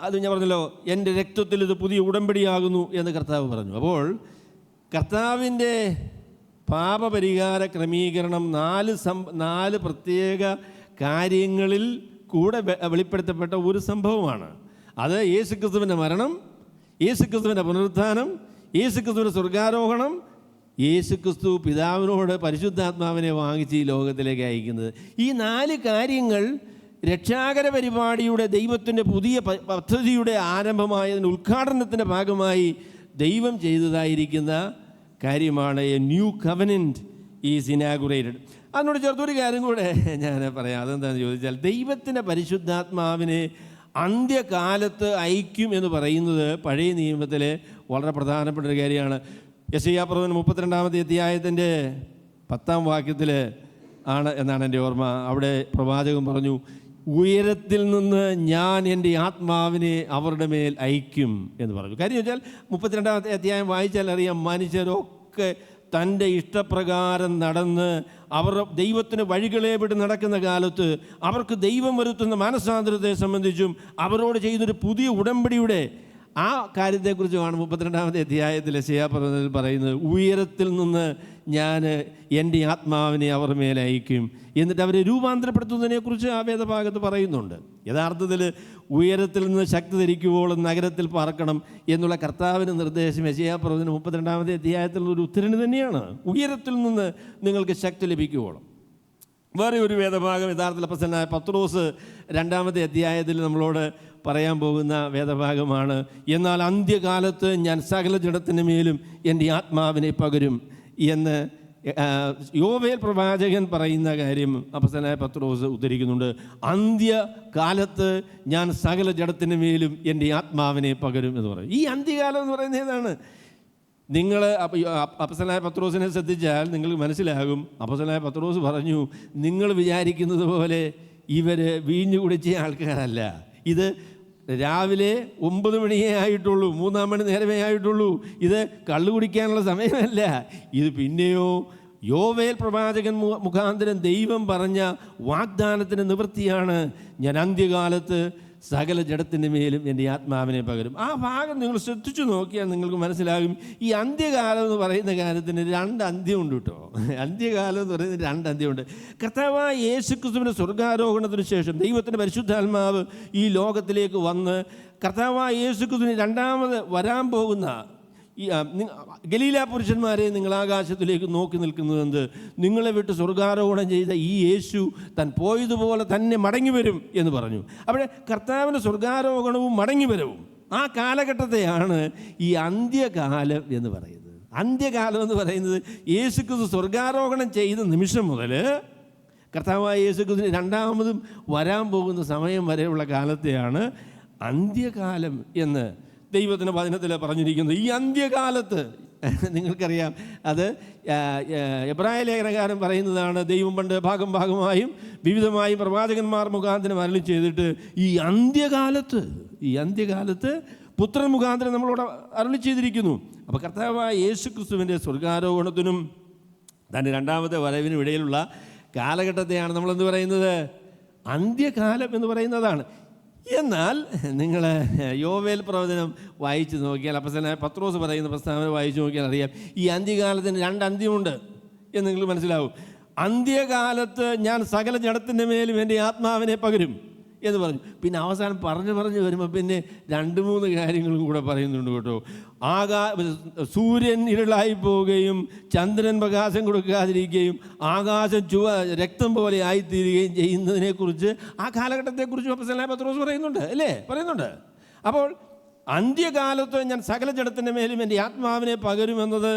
അത് ഞാൻ പറഞ്ഞല്ലോ, എൻ്റെ രക്തത്തിൽ ഇത് പുതിയ ഉടമ്പടിയാകുന്നു എന്ന് കർത്താവ് പറഞ്ഞു. അപ്പോൾ കർത്താവിൻ്റെ പാപപരിഹാര ക്രമീകരണം നാല് പ്രത്യേക കാര്യങ്ങളിൽ കൂടെ വെളിപ്പെടുത്തപ്പെട്ട ഒരു സംഭവമാണ്. അത് യേശുക്രിസ്തുവിൻ്റെ മരണം, യേശുക്രിസ്തുവിൻ്റെ പുനരുത്ഥാനം, യേശുക്രിസ്തുവിൻ്റെ സ്വർഗാരോഹണം, യേശുക്രിസ്തു പിതാവിനോട് പരിശുദ്ധാത്മാവിനെ വാങ്ങിച്ച് ഈ ലോകത്തിലേക്ക് അയക്കുന്നത്. ഈ 4 കാര്യങ്ങൾ രക്ഷാകര പരിപാടിയുടെ, ദൈവത്തിൻ്റെ പുതിയ പദ്ധതിയുടെ ആരംഭമായതിൻ്റെ ഉദ്ഘാടനത്തിൻ്റെ ഭാഗമായി ദൈവം ചെയ്തതായിരിക്കുന്ന കാര്യമാണ്. A new covenant is inaugurated. അതിനോട് ചേർത്തൊരു കാര്യം കൂടെ ഞാൻ പറയാം. അതെന്താണെന്ന് ചോദിച്ചാൽ, ദൈവത്തിൻ്റെ പരിശുദ്ധാത്മാവിനെ അന്ത്യകാലത്ത് അയക്കും എന്ന് പറയുന്നത് പഴയ നിയമത്തിലെ വളരെ പ്രധാനപ്പെട്ട ഒരു കാര്യമാണ്. യെശയ്യാപ്രവചനം 32-ാമത്തെ അധ്യായത്തിൻ്റെ 10-ാം വാക്യത്തിൽ ആണ് എന്നാണ് എൻ്റെ ഓർമ്മ. അവിടെ പ്രവാചകൻ പറഞ്ഞു, ഉയരത്തിൽ നിന്ന് ഞാൻ എൻ്റെ ആത്മാവിനെ അവരുടെ മേൽ അയക്കും എന്ന് പറഞ്ഞു. കാര്യം വെച്ചാൽ 32-ാമത്തെ അധ്യായം വായിച്ചാൽ അറിയാം, മനുഷ്യരൊക്കെ തൻ്റെ ഇഷ്ടപ്രകാരം നടന്ന് അവർ ദൈവത്തിന് വഴികളെ വിട്ട് നടക്കുന്ന കാലത്ത് അവർക്ക് ദൈവം വരുത്തുന്ന മാനസാന്തരത്തെ സംബന്ധിച്ചും അവരോട് ചെയ്യുന്നൊരു പുതിയ ഉടമ്പടിയുടെ ആ കാര്യത്തെക്കുറിച്ചുമാണ് 32-ാമത്തെ അധ്യായത്തിൽ യെശയ്യാ പറയുന്നത്. ഉയരത്തിൽ നിന്ന് ഞാൻ എൻ്റെ ആത്മാവിനെ അവർ മേലെ അയക്കും, എന്നിട്ട് അവരെ രൂപാന്തരപ്പെടുത്തുന്നതിനെക്കുറിച്ച് ആ വേദഭാഗത്ത് പറയുന്നുണ്ട്. യഥാർത്ഥത്തിൽ ഉയരത്തിൽ നിന്ന് ശക്തി ധരിക്കുവോളം നഗരത്തിൽ പാർക്കണം എന്നുള്ള കർത്താവിൻ്റെ നിർദ്ദേശം യെശയ്യാ 32-ാമത്തെ അധ്യായത്തിലുള്ള ഒരു ഉദ്ധരണി തന്നെയാണ്. ഉയരത്തിൽ നിന്ന് നിങ്ങൾക്ക് ശക്തി ലഭിക്കുവോളം. വേറെ ഒരു വേദഭാഗം യഥാർത്ഥത്തിൽ അപ്പോസ്തലനായ പത്രോസ് 2-ാമത്തെ അധ്യായത്തിൽ നമ്മളോട് പറയാൻ പോകുന്ന വേദഭാഗമാണ്. എന്നാൽ അന്ത്യകാലത്ത് ഞാൻ സകല ജഡത്തിന് മേലും എൻ്റെ ആത്മാവിനെ പകരും എന്ന് യോവേൽ പ്രവാചകൻ പറയുന്ന കാര്യം അപ്പോസ്തലനായ പത്രോസ് ഉദ്ധരിക്കുന്നുണ്ട്. അന്ത്യകാലത്ത് ഞാൻ സകല ജഡത്തിന് മേലും എൻ്റെ ആത്മാവിനെ പകരും എന്ന് പറയും. ഈ അന്ത്യകാലം എന്ന് പറയുന്നത് ഏതാണ്? നിങ്ങൾ അപ്പോസ്തലനായ പത്രോസിനെ ശ്രദ്ധിച്ചാൽ നിങ്ങൾക്ക് മനസ്സിലാകും. അപ്പോസ്തലനായ പത്രോസ് പറഞ്ഞു, നിങ്ങൾ വിചാരിക്കുന്നത് പോലെ ഇവർ വീഞ്ഞു കുടിച്ച ആൾക്കാരല്ല. ഇത് രാവിലെ 9 മണിയേ ആയിട്ടുള്ളൂ, 3-ാം മണി നേരമേ ആയിട്ടുള്ളൂ. ഇത് കള്ളു കുടിക്കാനുള്ള സമയമല്ല. ഇത് പിന്നെയോ യോവേൽ പ്രവാചകൻ മുഖാന്തരം ദൈവം പറഞ്ഞ വാഗ്ദാനത്തിന് നിവൃത്തിയാണ്. ഞാൻ അന്ത്യകാലത്ത് സകല ജഡത്തിൻ്റെ മേലും എൻ്റെ ആത്മാവിനെ പകരും. ആ ഭാഗം നിങ്ങൾ ശ്രദ്ധിച്ചു നോക്കിയാൽ നിങ്ങൾക്ക് മനസ്സിലാകും, ഈ അന്ത്യകാലം എന്ന് പറയുന്ന കാര്യത്തിന് 2 അന്ത്യമുണ്ട് കേട്ടോ. അന്ത്യകാലം എന്ന് പറയുന്നത് 2 അന്ത്യമുണ്ട്. കർത്താവായ യേശുക്രിസ്തുവിൻ്റെ സ്വർഗ്ഗാരോഹണത്തിന് ശേഷം ദൈവത്തിൻ്റെ പരിശുദ്ധാത്മാവ് ഈ ലോകത്തിലേക്ക് വന്ന് കർത്താവായ യേശുക്രിസ്തുവിന് രണ്ടാമത് വരാൻ പോകുന്ന ഈ ഗലീല പുരുഷന്മാരെ നിങ്ങൾ ആകാശത്തിലേക്ക് നോക്കി നിൽക്കുന്നതെന്ത്? നിങ്ങളെ വിട്ട് സ്വർഗ്ഗാരോഹണം ചെയ്ത ഈ യേശു താൻ പോയതുപോലെ തന്നെ മടങ്ങി വരും എന്ന് പറഞ്ഞു. അവിടെ കർത്താവിൻ്റെ സ്വർഗ്ഗാരോഹണവും മടങ്ങിവരവും ആ കാലഘട്ടത്തെയാണ് ഈ അന്ത്യകാലം എന്ന് പറയുന്നത്. അന്ത്യകാലം എന്ന് പറയുന്നത് യേശുക്രിസ്തു സ്വർഗ്ഗാരോഹണം ചെയ്ത നിമിഷം മുതൽ കർത്താവായ യേശുക്രിസ്തു രണ്ടാമതും വരാൻ പോകുന്ന സമയം വരെയുള്ള കാലത്തെയാണ് അന്ത്യകാലം എന്ന് ദൈവത്തിൻ്റെ വചനത്തിൽ പറഞ്ഞിരിക്കുന്നത്. ഈ അന്ത്യകാലത്ത് നിങ്ങൾക്കറിയാം, അത് എബ്രായ ലേഖനകാരൻ പറയുന്നതാണ്, ദൈവം പണ്ട് ഭാഗമായും വിവിധമായും പ്രവാചകന്മാർ മുഖാന്തരം അരുളി ചെയ്തിട്ട് ഈ അന്ത്യകാലത്ത് പുത്രൻ മുഖാന്തരം നമ്മളോട് അരുളി ചെയ്തിരിക്കുന്നു. അപ്പോൾ കർത്താവായ യേശുക്രിസ്തുവിൻ്റെ സ്വർഗ്ഗാരോഹണത്തിനും തൻ്റെ രണ്ടാമത്തെ വരവിനും ഇടയിലുള്ള കാലഘട്ടത്തെയാണ് നമ്മളെന്ത് പറയുന്നത്? അന്ത്യകാലം എന്ന് പറയുന്നതാണ്. എന്നാൽ നിങ്ങൾ യോവേൽ പ്രവചനം വായിച്ച് നോക്കിയാൽ, അപ്പോസ്തലനായ പത്രോസ് പറയുന്ന പ്രസ്താവന വായിച്ച് നോക്കിയാൽ അറിയാം, ഈ അന്ത്യകാലത്തിന് 2 അന്ത്യമുണ്ട് എന്ന് നിങ്ങൾ മനസ്സിലാവും. അന്ത്യകാലത്ത് ഞാൻ സകല ജഡത്തിൻ്റെ മേലും എൻ്റെ ആത്മാവിനെ പകരും എന്ന് പറഞ്ഞു. പിന്നെ അവസാനം പറഞ്ഞു വരുമ്പോൾ പിന്നെ 2-3 കാര്യങ്ങളും കൂടെ പറയുന്നുണ്ട് കേട്ടോ. സൂര്യൻ ഇരുളായി പോവുകയും ചന്ദ്രൻ പ്രകാശം കൊടുക്കാതിരിക്കുകയും ആകാശം രക്തം പോലെ ആയിത്തീരുകയും ചെയ്യുന്നതിനെക്കുറിച്ച്, ആ കാലഘട്ടത്തെക്കുറിച്ച് അപ്പോസ്തലനായ പത്രോസ് പറയുന്നുണ്ട്. അപ്പോൾ അന്ത്യകാലത്ത് ഞാൻ സകല ജഡത്തിൻ്റെ മേലും എൻ്റെ ആത്മാവിനെ പകരുമെന്നത്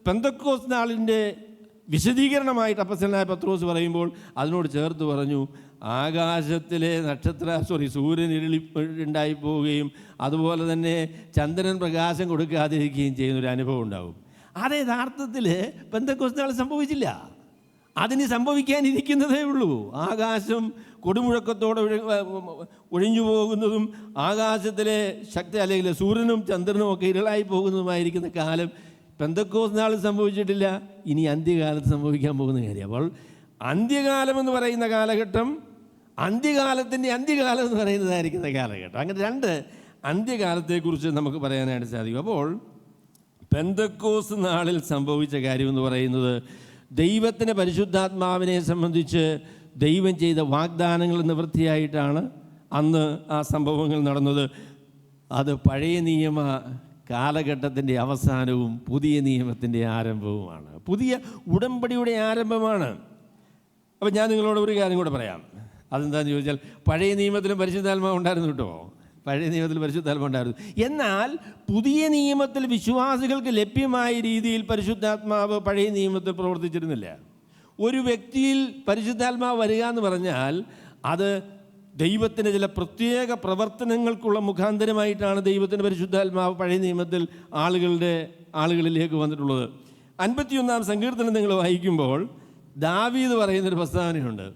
പെന്തക്കോസ്ത് നാളിൻ്റെ വിശദീകരണമായിട്ട് അപ്പോസ്തലനായ പത്രോസ് പറയുമ്പോൾ അതിനോട് ചേർത്ത് പറഞ്ഞു, ആകാശത്തിലെ സൂര്യൻ ഉണ്ടായി പോവുകയും അതുപോലെ തന്നെ ചന്ദ്രൻ പ്രകാശം കൊടുക്കാതിരിക്കുകയും ചെയ്യുന്നൊരു അനുഭവം ഉണ്ടാവും. അത് യഥാർത്ഥത്തിൽ പെന്തക്കോസ്ത് നാൾ സംഭവിച്ചില്ല. അതിന് സംഭവിക്കാനിരിക്കുന്നതേ ഉള്ളൂ. ആകാശം കൊടുമുഴക്കത്തോടെ ഒഴിഞ്ഞു പോകുന്നതും ആകാശത്തിലെ ശക്തി അല്ലെങ്കിൽ സൂര്യനും ചന്ദ്രനും ഒക്കെ ഇരുളായി പോകുന്നതുമായിരിക്കുന്ന കാലം പെന്തക്കോസ്ത് നാളിൽ സംഭവിച്ചിട്ടില്ല. ഇനി അന്ത്യകാലത്ത് സംഭവിക്കാൻ പോകുന്ന കാര്യം. അപ്പോൾ അന്ത്യകാലം എന്ന് പറയുന്ന കാലഘട്ടം, അന്ത്യകാലത്തിൻ്റെ അന്ത്യകാലം എന്ന് പറയുന്നതായിരിക്കുന്ന കാലഘട്ടം. അങ്ങനെ 2 അന്ത്യകാലത്തെക്കുറിച്ച് നമുക്ക് പറയാനായിട്ട് സാധിക്കും. അപ്പോൾ പെന്തക്കോസ്ത് നാളിൽ സംഭവിച്ച കാര്യമെന്ന് പറയുന്നത് ദൈവത്തിൻ്റെ പരിശുദ്ധാത്മാവിനെ സംബന്ധിച്ച് ദൈവം ചെയ്ത വാഗ്ദാനങ്ങൾ നിവൃത്തിയായിട്ടാണ് അന്ന് ആ സംഭവങ്ങൾ നടന്നത്. അത് പഴയ നിയമ കാലഘട്ടത്തിൻ്റെ അവസാനവും പുതിയ നിയമത്തിൻ്റെ ആരംഭവുമാണ്. പുതിയ ഉടമ്പടിയുടെ ആരംഭമാണ്. അപ്പോൾ ഞാൻ നിങ്ങളോട് ഒരു കാര്യം കൂടെ പറയാം. അതെന്താണെന്ന് ചോദിച്ചാൽ, പഴയ നിയമത്തിലും പരിശുദ്ധാത്മാവ് ഉണ്ടായിരുന്നു കേട്ടോ. പഴയ നിയമത്തിൽ പരിശുദ്ധാത്മാവ് ഉണ്ടായിരുന്നു. എന്നാൽ പുതിയ നിയമത്തിൽ വിശ്വാസികൾക്ക് ലഭ്യമായ രീതിയിൽ പരിശുദ്ധാത്മാവ് പഴയ നിയമത്തിൽ പ്രവർത്തിച്ചിരുന്നില്ല. ഒരു വ്യക്തിയിൽ പരിശുദ്ധാത്മാവ് വരിക എന്ന് പറഞ്ഞാൽ അത് ദൈവത്തിൻ്റെ ചില പ്രത്യേക പ്രവർത്തനങ്ങൾക്കുള്ള മുഖാന്തരമായിട്ടാണ് ദൈവത്തിൻ്റെ പരിശുദ്ധാത്മാവ് പഴയ നിയമത്തിൽ ആളുകളിലേക്ക് വന്നിട്ടുള്ളത്. 51-ാം സങ്കീർത്തനം നിങ്ങൾ വായിക്കുമ്പോൾ ദാവീദ് പറയുന്നൊരു പ്രസ്താവനയുണ്ട്.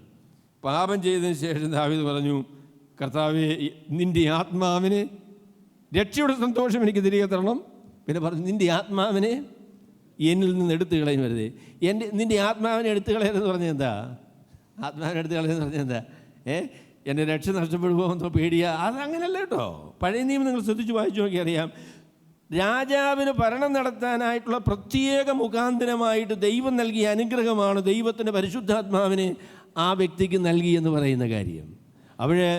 പാപം ചെയ്തതിന് ശേഷം ദാവീദ് പറഞ്ഞു, കർത്താവേ, നിൻ്റെ ആത്മാവിനെ, രക്ഷയുടെ സന്തോഷം എനിക്ക് തിരികെ തരണം. പിന്നെ പറഞ്ഞു, നിൻ്റെ ആത്മാവിനെ എന്നിൽ നിന്ന് എടുത്തു കളയുമരുതേ. നിൻ്റെ ആത്മാവിനെ എടുത്തു കളയരുതെന്ന് പറഞ്ഞാൽ എന്താ? ആത്മാവിനെ എടുത്തു കളയെന്ന് പറഞ്ഞാൽ എന്താ? എൻ്റെ രക്ഷ നഷ്ടപ്പെടുമോ എന്നോ പേടിയാ? അതങ്ങനല്ല കേട്ടോ. പഴയ നിയമം നിങ്ങൾ ശ്രദ്ധിച്ച് വായിച്ചു നോക്കി അറിയാം. രാജാവിന് ഭരണം നടത്താനായിട്ടുള്ള പ്രത്യേക മുഖാന്തരമായിട്ട് ദൈവം നൽകിയ അനുഗ്രഹമാണ് ദൈവത്തിൻ്റെ പരിശുദ്ധാത്മാവിനെ ആ വ്യക്തിക്ക് നൽകി എന്ന് പറയുന്ന കാര്യം. അവിടെ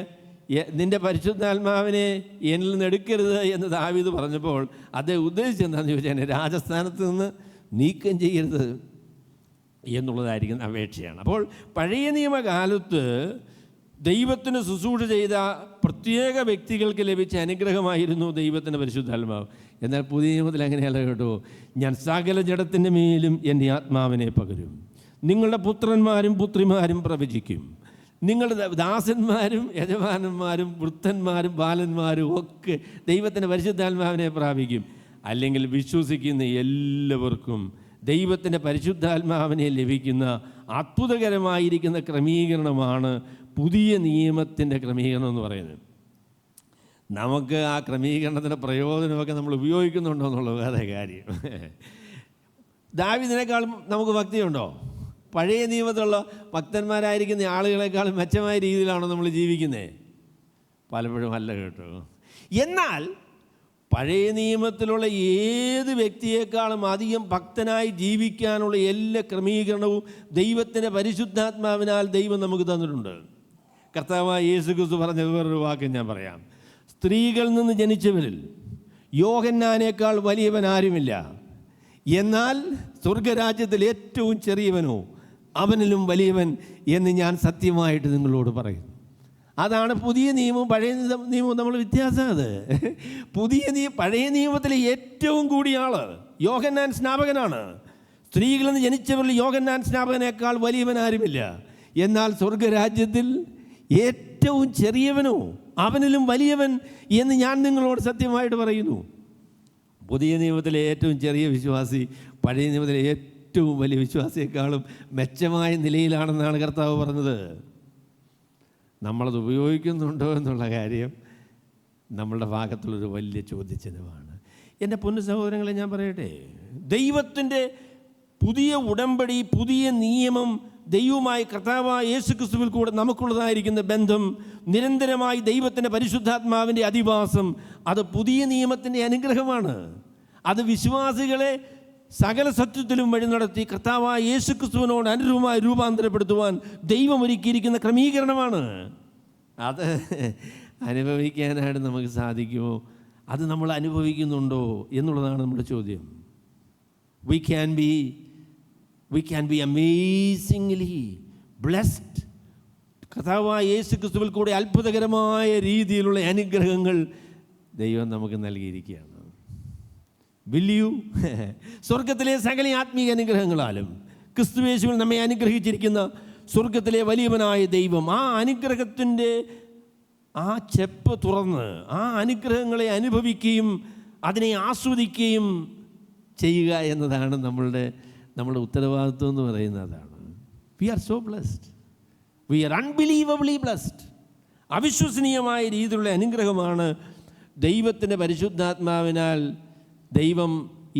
നിൻ്റെ പരിശുദ്ധാത്മാവിനെ എന്നിൽ നിന്ന് എടുക്കരുത് എന്ന് ദാവീദ് പറഞ്ഞപ്പോൾ അദ്ദേഹം ഉദ്ദേശിച്ചെന്താണെന്ന് ചോദിച്ചാൽ, എന്നെ രാജസ്ഥാനത്ത് നിന്ന് നീക്കം ചെയ്യരുത് എന്നുള്ളതായിരിക്കും അപേക്ഷയാണ്. അപ്പോൾ പഴയ നിയമകാലത്ത് ദൈവത്തിന് ശുശ്രൂഷ ചെയ്ത പ്രത്യേക വ്യക്തികൾക്ക് ലഭിച്ച അനുഗ്രഹമായിരുന്നു ദൈവത്തിൻ്റെ പരിശുദ്ധാത്മാവ്. എന്നാൽ പുതിയ നിയമത്തിൽ അങ്ങനെയല്ല കേട്ടോ. ഞാൻ സകല ജഡത്തിൻ്റെ മേലും എൻ്റെ ആത്മാവിനെ പകരും. നിങ്ങളുടെ പുത്രന്മാരും പുത്രിമാരും പ്രവചിക്കും. നിങ്ങളുടെ ദാസന്മാരും യജമാനന്മാരും വൃദ്ധന്മാരും ബാലന്മാരും ഒക്കെ ദൈവത്തിൻ്റെ പരിശുദ്ധാത്മാവിനെ പ്രാപിക്കും. അല്ലെങ്കിൽ വിശ്വസിക്കുന്ന എല്ലാവർക്കും ദൈവത്തിൻ്റെ പരിശുദ്ധാത്മാവിനെ ലഭിക്കുന്ന അത്ഭുതകരമായിരിക്കുന്ന ക്രമീകരണമാണ് പുതിയ നിയമത്തിൻ്റെ ക്രമീകരണം എന്ന് പറയുന്നത്. നമുക്ക് ആ ക്രമീകരണത്തിൻ്റെ പ്രയോജനമൊക്കെ നമ്മൾ ഉപയോഗിക്കുന്നുണ്ടോ എന്നുള്ളത് വേറെ കാര്യം. ദാവീദിനേക്കാളും നമുക്ക് ഭക്തിയുണ്ടോ? പഴയ നിയമത്തിലുള്ള ഭക്തന്മാരായിരിക്കുന്ന ആളുകളെക്കാളും മെച്ചമായ രീതിയിലാണോ നമ്മൾ ജീവിക്കുന്നത്? പലപ്പോഴും അല്ല കേട്ടോ. എന്നാൽ പഴയ നിയമത്തിലുള്ള ഏത് വ്യക്തിയേക്കാളും അധികം ഭക്തനായി ജീവിക്കാനുള്ള എല്ലാ ക്രമീകരണവും ദൈവത്തിൻ്റെ പരിശുദ്ധാത്മാവിനാൽ ദൈവം നമുക്ക് തന്നിട്ടുണ്ട്. കർത്താവായ യേശു ക്രിസ്തു പറഞ്ഞ വേറൊരു വാക്ക് ഞാൻ പറയാം. സ്ത്രീകളിൽ നിന്ന് ജനിച്ചവരിൽ യോഹന്നാനേക്കാൾ വലിയവൻ ആരുമില്ല, എന്നാൽ സ്വർഗരാജ്യത്തിൽ ഏറ്റവും ചെറിയവനോ അവനിലും വലിയവൻ എന്ന് ഞാൻ സത്യമായിട്ട് നിങ്ങളോട് പറയുന്നു. അതാണ് പുതിയ നിയമവും പഴയ നിയമവും നമ്മൾ വ്യത്യാസം. അത് പഴയ നിയമത്തിലെ ഏറ്റവും കൂടിയ ആള് യോഹന്നാൻ സ്നാപകനാണ്. സ്ത്രീകളിൽ നിന്ന് ജനിച്ചവരിൽ യോഹന്നാൻ സ്നാപകനേക്കാൾ വലിയവൻ ആരുമില്ല, എന്നാൽ സ്വർഗരാജ്യത്തിൽ ഏറ്റവും ചെറിയവനോ അവനിലും വലിയവൻ എന്ന് ഞാൻ നിങ്ങളോട് സത്യമായിട്ട് പറയുന്നു. പുതിയ നിയമത്തിലെ ഏറ്റവും ചെറിയ വിശ്വാസി പഴയ നിയമത്തിലെ ഏറ്റവും വലിയ വിശ്വാസിയെക്കാളും മെച്ചമായ നിലയിലാണെന്നാണ് കർത്താവ് പറഞ്ഞത്. നമ്മളത് ഉപയോഗിക്കുന്നുണ്ടോ എന്നുള്ള കാര്യം നമ്മളുടെ ഭാഗത്തുള്ളൊരു വലിയ ചോദ്യചിഹ്നമാണ്. എൻ്റെ പൊന്നു സഹോദരങ്ങളെ, ഞാൻ പറയട്ടെ, ദൈവത്തിൻ്റെ പുതിയ ഉടമ്പടി, പുതിയ നിയമം, ദൈവവുമായി കർത്താവായ യേശു ക്രിസ്തുവിൽ കൂടെ നമുക്കുള്ളതായിരിക്കുന്ന ബന്ധം, നിരന്തരമായി ദൈവത്തിൻ്റെ പരിശുദ്ധാത്മാവിൻ്റെ അധിവാസം, അത് പുതിയ നിയമത്തിൻ്റെ അനുഗ്രഹമാണ്. അത് വിശ്വാസികളെ സകല സത്യത്തിലും വഴി നടത്തി കർത്താവായ യേശു ക്രിസ്തുവിനോട് അനുരൂപമായി രൂപാന്തരപ്പെടുത്തുവാൻ ദൈവം ഒരുക്കിയിരിക്കുന്ന ക്രമീകരണമാണ്. അത് അനുഭവിക്കാനായിട്ട് നമുക്ക് സാധിക്കുമോ? അത് നമ്മൾ അനുഭവിക്കുന്നുണ്ടോ എന്നുള്ളതാണ് നമ്മുടെ ചോദ്യം. We can be amazingly blessed. കർത്താവായ യേശു ക്രിസ്തുവിൽ കൂടെ അത്ഭുതകരമായ രീതിയിലുള്ള അനുഗ്രഹങ്ങൾ ദൈവം നമുക്ക് നൽകിയിരിക്കുകയാണ്. സ്വർഗത്തിലെ സകല ആത്മീയ അനുഗ്രഹങ്ങളാലും ക്രിസ്തുയേശുവിൽ നമ്മെ അനുഗ്രഹിച്ചിരിക്കുന്ന സ്വർഗത്തിലെ വലിയവനായ ദൈവം ആ അനുഗ്രഹത്തിൻ്റെ ആ ചെപ്പ് തുറന്ന് ആ അനുഗ്രഹങ്ങളെ അനുഭവിക്കുകയും അതിനെ ആസ്വദിക്കുകയും ചെയ്യുക എന്നതാണ് നമ്മളുടെ ഉത്തരവാദിത്വം എന്ന് പറയുന്നതാണ്. We are so blessed, we are unbelievably blessed. അവിശ്വസനീയമായ രീതിയിലുള്ള അനുഗ്രഹമാണ് ദൈവത്തിൻ്റെ പരിശുദ്ധാത്മാവിനാൽ ദൈവം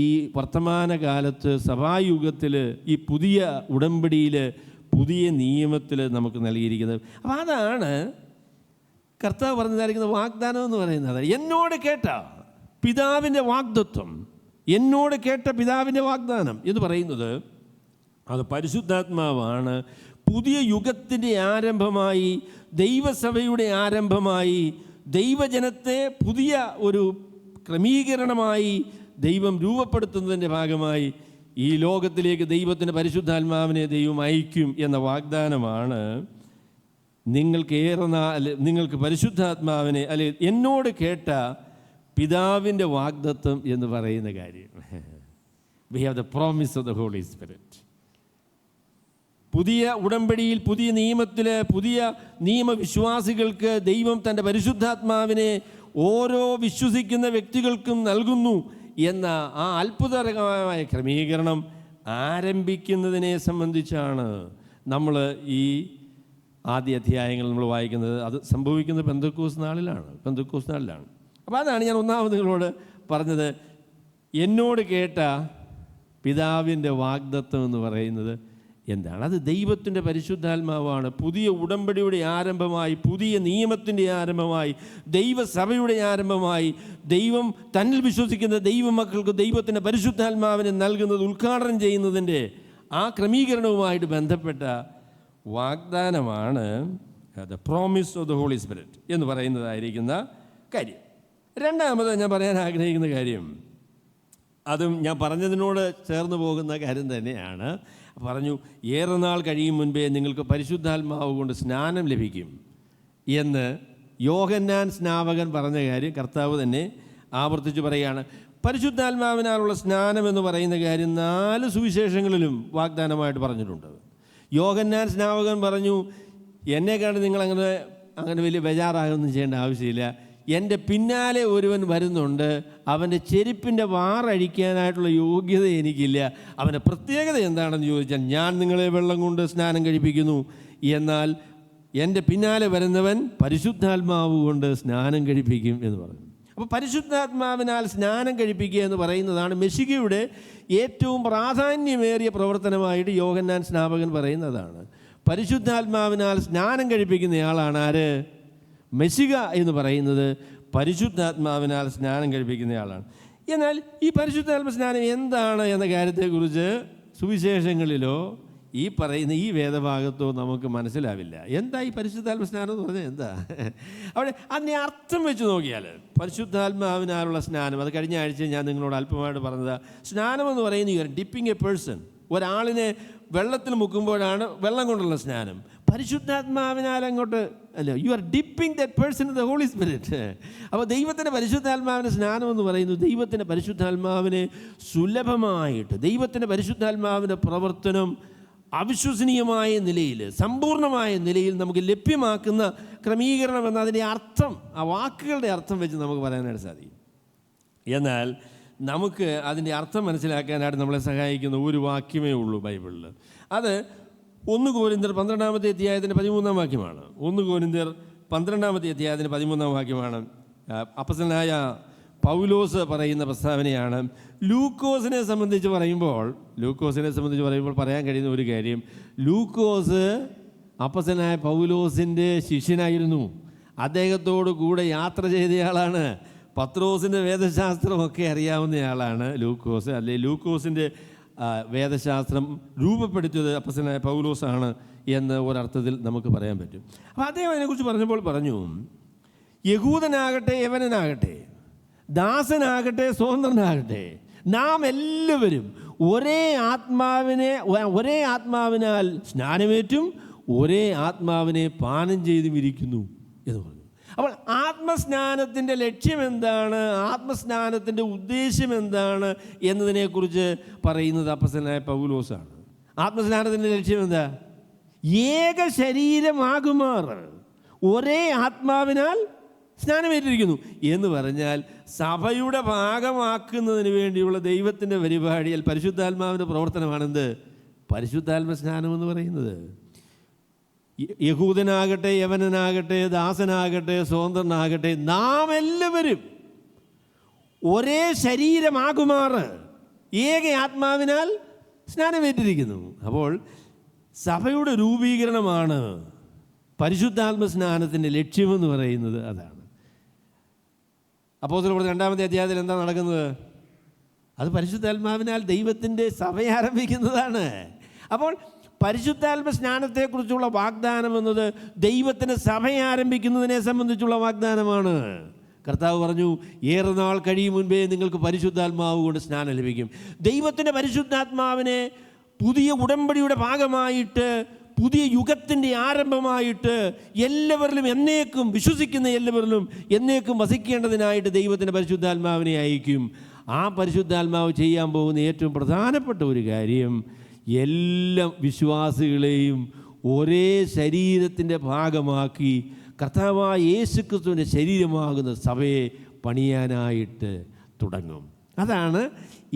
ഈ വർത്തമാനകാലത്ത് സഭായുഗത്തിൽ ഈ പുതിയ ഉടമ്പടിയിൽ പുതിയ നിയമത്തിൽ നമുക്ക് നൽകിയിരിക്കുന്നത്. അപ്പോൾ അതാണ് കർത്താവ് പറഞ്ഞതായിരിക്കുന്ന വാഗ്ദാനം എന്ന് പറയുന്നത്. എന്നോട് കേട്ട പിതാവിൻ്റെ വാഗ്ദത്വം, എന്നോട് കേട്ട പിതാവിൻ്റെ വാഗ്ദാനം എന്ന് പറയുന്നത് അത് പരിശുദ്ധാത്മാവാണ്. പുതിയ യുഗത്തിൻ്റെ ആരംഭമായി, ദൈവസഭയുടെ ആരംഭമായി, ദൈവജനത്തെ പുതിയ ഒരു ക്രമീകരണമായി ദൈവം രൂപപ്പെടുത്തുന്നതിൻ്റെ ഭാഗമായി ഈ ലോകത്തിലേക്ക് ദൈവത്തിൻ്റെ പരിശുദ്ധാത്മാവിനെ ദൈവം അയക്കും എന്ന വാഗ്ദാനമാണ്. നിങ്ങൾക്ക് പരിശുദ്ധാത്മാവിനെ എന്നോട് കേട്ട പിതാവിൻ്റെ വാഗ്ദത്തം എന്ന് പറയുന്ന കാര്യം. We have the promise of the Holy Spirit. പുതിയ ഉടമ്പടിയിൽ, പുതിയ നിയമത്തിൽ, പുതിയ നിയമവിശ്വാസികൾക്ക് ദൈവം തൻ്റെ പരിശുദ്ധാത്മാവിനെ ഓരോ വിശ്വസിക്കുന്ന വ്യക്തികൾക്കും നൽകുന്നു എന്ന ആ അത്ഭുതകരമായ ക്രമീകരണം ആരംഭിക്കുന്നതിനെ സംബന്ധിച്ചാണ് നമ്മൾ ഈ ആദ്യ അധ്യായങ്ങൾ നമ്മൾ വായിക്കുന്നത്. അത് സംഭവിക്കുന്നത് പെന്തക്കോസ്ത് നാളിലാണ്. അപ്പോൾ അതാണ് ഞാൻ ഒന്നാമത് നിങ്ങളോട് പറഞ്ഞത്. എന്നോട് കേട്ട പിതാവിൻ്റെ വാഗ്ദത്തം എന്ന് പറയുന്നത് എന്താണ്? അത് ദൈവത്തിൻ്റെ പരിശുദ്ധാത്മാവാണ്. പുതിയ ഉടമ്പടിയുടെ ആരംഭമായി, പുതിയ നിയമത്തിൻ്റെ ആരംഭമായി, ദൈവസഭയുടെ ആരംഭമായി, ദൈവം തന്നിൽ വിശ്വസിക്കുന്ന ദൈവമക്കൾക്ക് ദൈവത്തിൻ്റെ പരിശുദ്ധാത്മാവിനെ നൽകുന്നത്, ഉദ്ഘാടനം ചെയ്യുന്നതിൻ്റെ ആ ക്രമീകരണവുമായിട്ട് ബന്ധപ്പെട്ട വാഗ്ദാനമാണ് the promise of the Holy Spirit എന്ന് പറയുന്നതായിരിക്കുന്ന കാര്യം. രണ്ടാമത് ഞാൻ പറയാൻ ആഗ്രഹിക്കുന്ന കാര്യം, അതും ഞാൻ പറഞ്ഞതിനോട് ചേർന്ന് പോകുന്ന കാര്യം തന്നെയാണ്. പറഞ്ഞു, ഏറെ നാൾ കഴിയും മുൻപേ നിങ്ങൾക്ക് പരിശുദ്ധാത്മാവ് കൊണ്ട് സ്നാനം ലഭിക്കും എന്ന് യോഹന്നാൻ സ്നാപകൻ പറഞ്ഞ കാര്യം കർത്താവ് തന്നെ ആവർത്തിച്ച് പറയുകയാണ്. പരിശുദ്ധാത്മാവിനാലുള്ള സ്നാനം എന്ന് പറയുന്ന കാര്യം 4 സുവിശേഷങ്ങളിലും വാഗ്ദാനമായിട്ട് പറഞ്ഞിട്ടുണ്ട്. യോഹന്നാൻ സ്നാപകൻ പറഞ്ഞു, എന്നെ കണ്ട് നിങ്ങൾ അങ്ങനെ വലിയ ബേജാറാകൊന്നും ചെയ്യേണ്ട ആവശ്യമില്ല. എൻ്റെ പിന്നാലെ ഒരുവൻ വരുന്നുണ്ട്, അവൻ്റെ ചെരുപ്പിൻ്റെ വാറഴിക്കാനായിട്ടുള്ള യോഗ്യത എനിക്കില്ല. അവൻ്റെ പ്രത്യേകത എന്താണെന്ന് ചോദിച്ചാൽ, ഞാൻ നിങ്ങളെ വെള്ളം കൊണ്ട് സ്നാനം കഴിപ്പിക്കുന്നു, എന്നാൽ എൻ്റെ പിന്നാലെ വരുന്നവൻ പരിശുദ്ധാത്മാവ് കൊണ്ട് സ്നാനം കഴിപ്പിക്കും എന്ന് പറഞ്ഞു. അപ്പോൾ പരിശുദ്ധാത്മാവിനാൽ സ്നാനം കഴിപ്പിക്കുക എന്ന് പറയുന്നതാണ് മെശിഹയുടെ ഏറ്റവും പ്രാധാന്യമേറിയ പ്രവർത്തനമായിട്ട് യോഹന്നാൻ സ്നാപകൻ പറയുന്നതാണ്. പരിശുദ്ധാത്മാവിനാൽ സ്നാനം കഴിപ്പിക്കുന്നയാളാണ് ആര്? മെസ്സിഹ എന്ന് പറയുന്നത് പരിശുദ്ധാത്മാവിനാൽ സ്നാനം കഴിപ്പിക്കുന്നയാളാണ്. എന്നാൽ ഈ പരിശുദ്ധാത്മ സ്നാനം എന്താണ് എന്ന കാര്യത്തെക്കുറിച്ച് സുവിശേഷങ്ങളിലോ ഈ പറയുന്ന ഈ വേദഭാഗത്തോ നമുക്ക് മനസ്സിലാവില്ല. എന്താ ഈ പരിശുദ്ധാത്മ സ്നാനം എന്ന് പറഞ്ഞാൽ എന്താ? അവിടെ അതിനെ അർത്ഥം വെച്ച് നോക്കിയാൽ പരിശുദ്ധാത്മാവിനാലുള്ള സ്നാനം, അത് കഴിഞ്ഞ ആഴ്ച ഞാൻ നിങ്ങളോട് അല്പമായിട്ട് പറഞ്ഞത്, സ്നാനം എന്ന് പറയുന്നത് ഡിപ്പിങ് എ പേഴ്സൺ, ഒരാളിനെ വെള്ളത്തിൽ മുക്കുമ്പോഴാണ് വെള്ളം കൊണ്ടുള്ള സ്നാനം. പരിശുദ്ധാത്മാവിനാൽ അങ്ങോട്ട് അല്ല, you are dipping that person in the Holy Spirit. അപ്പോൾ ദൈവത്തിൻ്റെ പരിശുദ്ധാത്മാവിൻ്റെ സ്നാനം എന്ന് പറയുന്നത് ദൈവത്തിൻ്റെ പരിശുദ്ധാത്മാവിനെ സുലഭമായിട്ട്, ദൈവത്തിൻ്റെ പരിശുദ്ധാത്മാവിൻ്റെ പ്രവർത്തനം അവിശ്വസനീയമായ നിലയിൽ, സമ്പൂർണ്ണമായ നിലയിൽ നമുക്ക് ലഭ്യമാക്കുന്ന ക്രമീകരണം എന്ന അതിൻ്റെ അർത്ഥം, ആ വാക്കുകളുടെ അർത്ഥം വെച്ച് നമുക്ക് പറയാനായിട്ട് സാധിക്കും. എന്നാൽ നമുക്ക് അതിൻ്റെ അർത്ഥം മനസ്സിലാക്കാനായിട്ട് നമ്മളെ സഹായിക്കുന്ന ഒരു വാക്യമേ ഉള്ളൂ ബൈബിളിൽ. അത് 1 കൊരിന്ത്യർ 12-ാമത്തെ അധ്യായത്തിൻ്റെ 13-ാം വാക്യമാണ്. 1 കൊരിന്ത്യർ 12-ാമത്തെ അധ്യായത്തിൻ്റെ 13-ാം വാക്യമാണ്. അപ്പോസ്തലനായ പൗലോസ് പറയുന്ന പ്രസ്താവനയാണ്. ലൂക്കോസിനെ സംബന്ധിച്ച് പറയുമ്പോൾ പറയാൻ കഴിയുന്ന ഒരു കാര്യം, ലൂക്കോസ് അപ്പോസ്തലനായ പൗലോസിൻ്റെ ശിഷ്യനായിരുന്നു. അദ്ദേഹത്തോടു കൂടെ യാത്ര ചെയ്തയാളാണ്. പത്രോസിൻ്റെ വേദശാസ്ത്രമൊക്കെ അറിയാവുന്നയാളാണ് ലൂക്കോസ്. അല്ലെ, ലൂക്കോസിൻ്റെ വേദശാസ്ത്രം രൂപപ്പെടുത്തിയത് അപ്പോസ്തലനായ പൗലോസാണ് എന്ന് ഒരർത്ഥത്തിൽ നമുക്ക് പറയാൻ പറ്റും. അപ്പോൾ അദ്ദേഹം അതിനെക്കുറിച്ച് പറഞ്ഞപ്പോൾ പറഞ്ഞു, യഹൂദനാകട്ടെ യവനനാകട്ടെ, ദാസനാകട്ടെ സ്വതന്ത്രനാകട്ടെ, നാം എല്ലാവരും ഒരേ ആത്മാവിനാൽ സ്നാനമേറ്റും ഒരേ ആത്മാവിനെ പാനം ചെയ്തും ഇരിക്കുന്നു എന്ന് പറഞ്ഞു. അപ്പോൾ ആത്മസ്നാനത്തിൻ്റെ ലക്ഷ്യം എന്താണ്, ആത്മസ്നാനത്തിൻ്റെ ഉദ്ദേശ്യം എന്താണ് എന്നതിനെക്കുറിച്ച് പറയുന്നത് അപ്പോസ്തലനായ പൗലോസാണ്. ആത്മസ്നാനത്തിൻ്റെ ലക്ഷ്യം എന്താ? ഏക ശരീരമാകുമാർ ഒരേ ആത്മാവിനാൽ സ്നാനമേറ്റിരിക്കുന്നു എന്ന് പറഞ്ഞാൽ സഭയുടെ ഭാഗമാക്കുന്നതിന് വേണ്ടിയുള്ള ദൈവത്തിൻ്റെ പരിപാടിയിൽ പരിശുദ്ധാത്മാവിൻ്റെ പ്രവർത്തനമാണെന്ത്? പരിശുദ്ധാത്മ സ്നാനം എന്ന് പറയുന്നത്. യഹൂദനാകട്ടെ യവനനാകട്ടെ, ദാസനാകട്ടെ സ്വതന്ത്രനാകട്ടെ, നാം എല്ലാവരും ഒരേ ശരീരമാകുമാറ് ഏക ആത്മാവിനാൽ സ്നാനമേറ്റിരിക്കുന്നു. അപ്പോൾ സഭയുടെ രൂപീകരണമാണ് പരിശുദ്ധാത്മ സ്നാനത്തിൻ്റെ ലക്ഷ്യമെന്ന് പറയുന്നത്. അതാണ് അപ്പോസ്തലപ്രവൃത്തി 2-ാമത്തെ അധ്യായത്തിൽ എന്താ നടക്കുന്നത്? അത് പരിശുദ്ധാത്മാവിനാൽ ദൈവത്തിൻ്റെ സഭ ആരംഭിക്കുന്നതാണ്. അപ്പോൾ പരിശുദ്ധാത്മ സ്നാനത്തെക്കുറിച്ചുള്ള വാഗ്ദാനം എന്നത് ദൈവത്തിൻ്റെ സഭ ആരംഭിക്കുന്നതിനെ സംബന്ധിച്ചുള്ള വാഗ്ദാനമാണ്. കർത്താവ് പറഞ്ഞു, ഏറെ നാൾ കഴിയും മുൻപേ നിങ്ങൾക്ക് പരിശുദ്ധാത്മാവ് കൊണ്ട് സ്നാനം ലഭിക്കും. ദൈവത്തിൻ്റെ പരിശുദ്ധാത്മാവിനെ പുതിയ ഉടമ്പടിയുടെ ഭാഗമായിട്ട്, പുതിയ യുഗത്തിൻ്റെ ആരംഭമായിട്ട് എല്ലാവരിലും എന്നേക്കും വിശ്വസിക്കുന്ന എല്ലാവരിലും എന്നേക്കും വസിക്കേണ്ടതിനായിട്ട് ദൈവത്തിൻ്റെ പരിശുദ്ധാത്മാവിനെ അയക്കും. ആ പരിശുദ്ധാത്മാവ് ചെയ്യാൻ പോകുന്ന ഏറ്റവും പ്രധാനപ്പെട്ട ഒരു കാര്യം, എല്ലാ വിശ്വാസികളെയും ഒരേ ശരീരത്തിൻ്റെ ഭാഗമാക്കി കർത്താവായ യേശുക്രിസ്തുവിൻ്റെ ശരീരമാകുന്ന സഭയെ പണിയാനായിട്ട് തുടങ്ങും. അതാണ്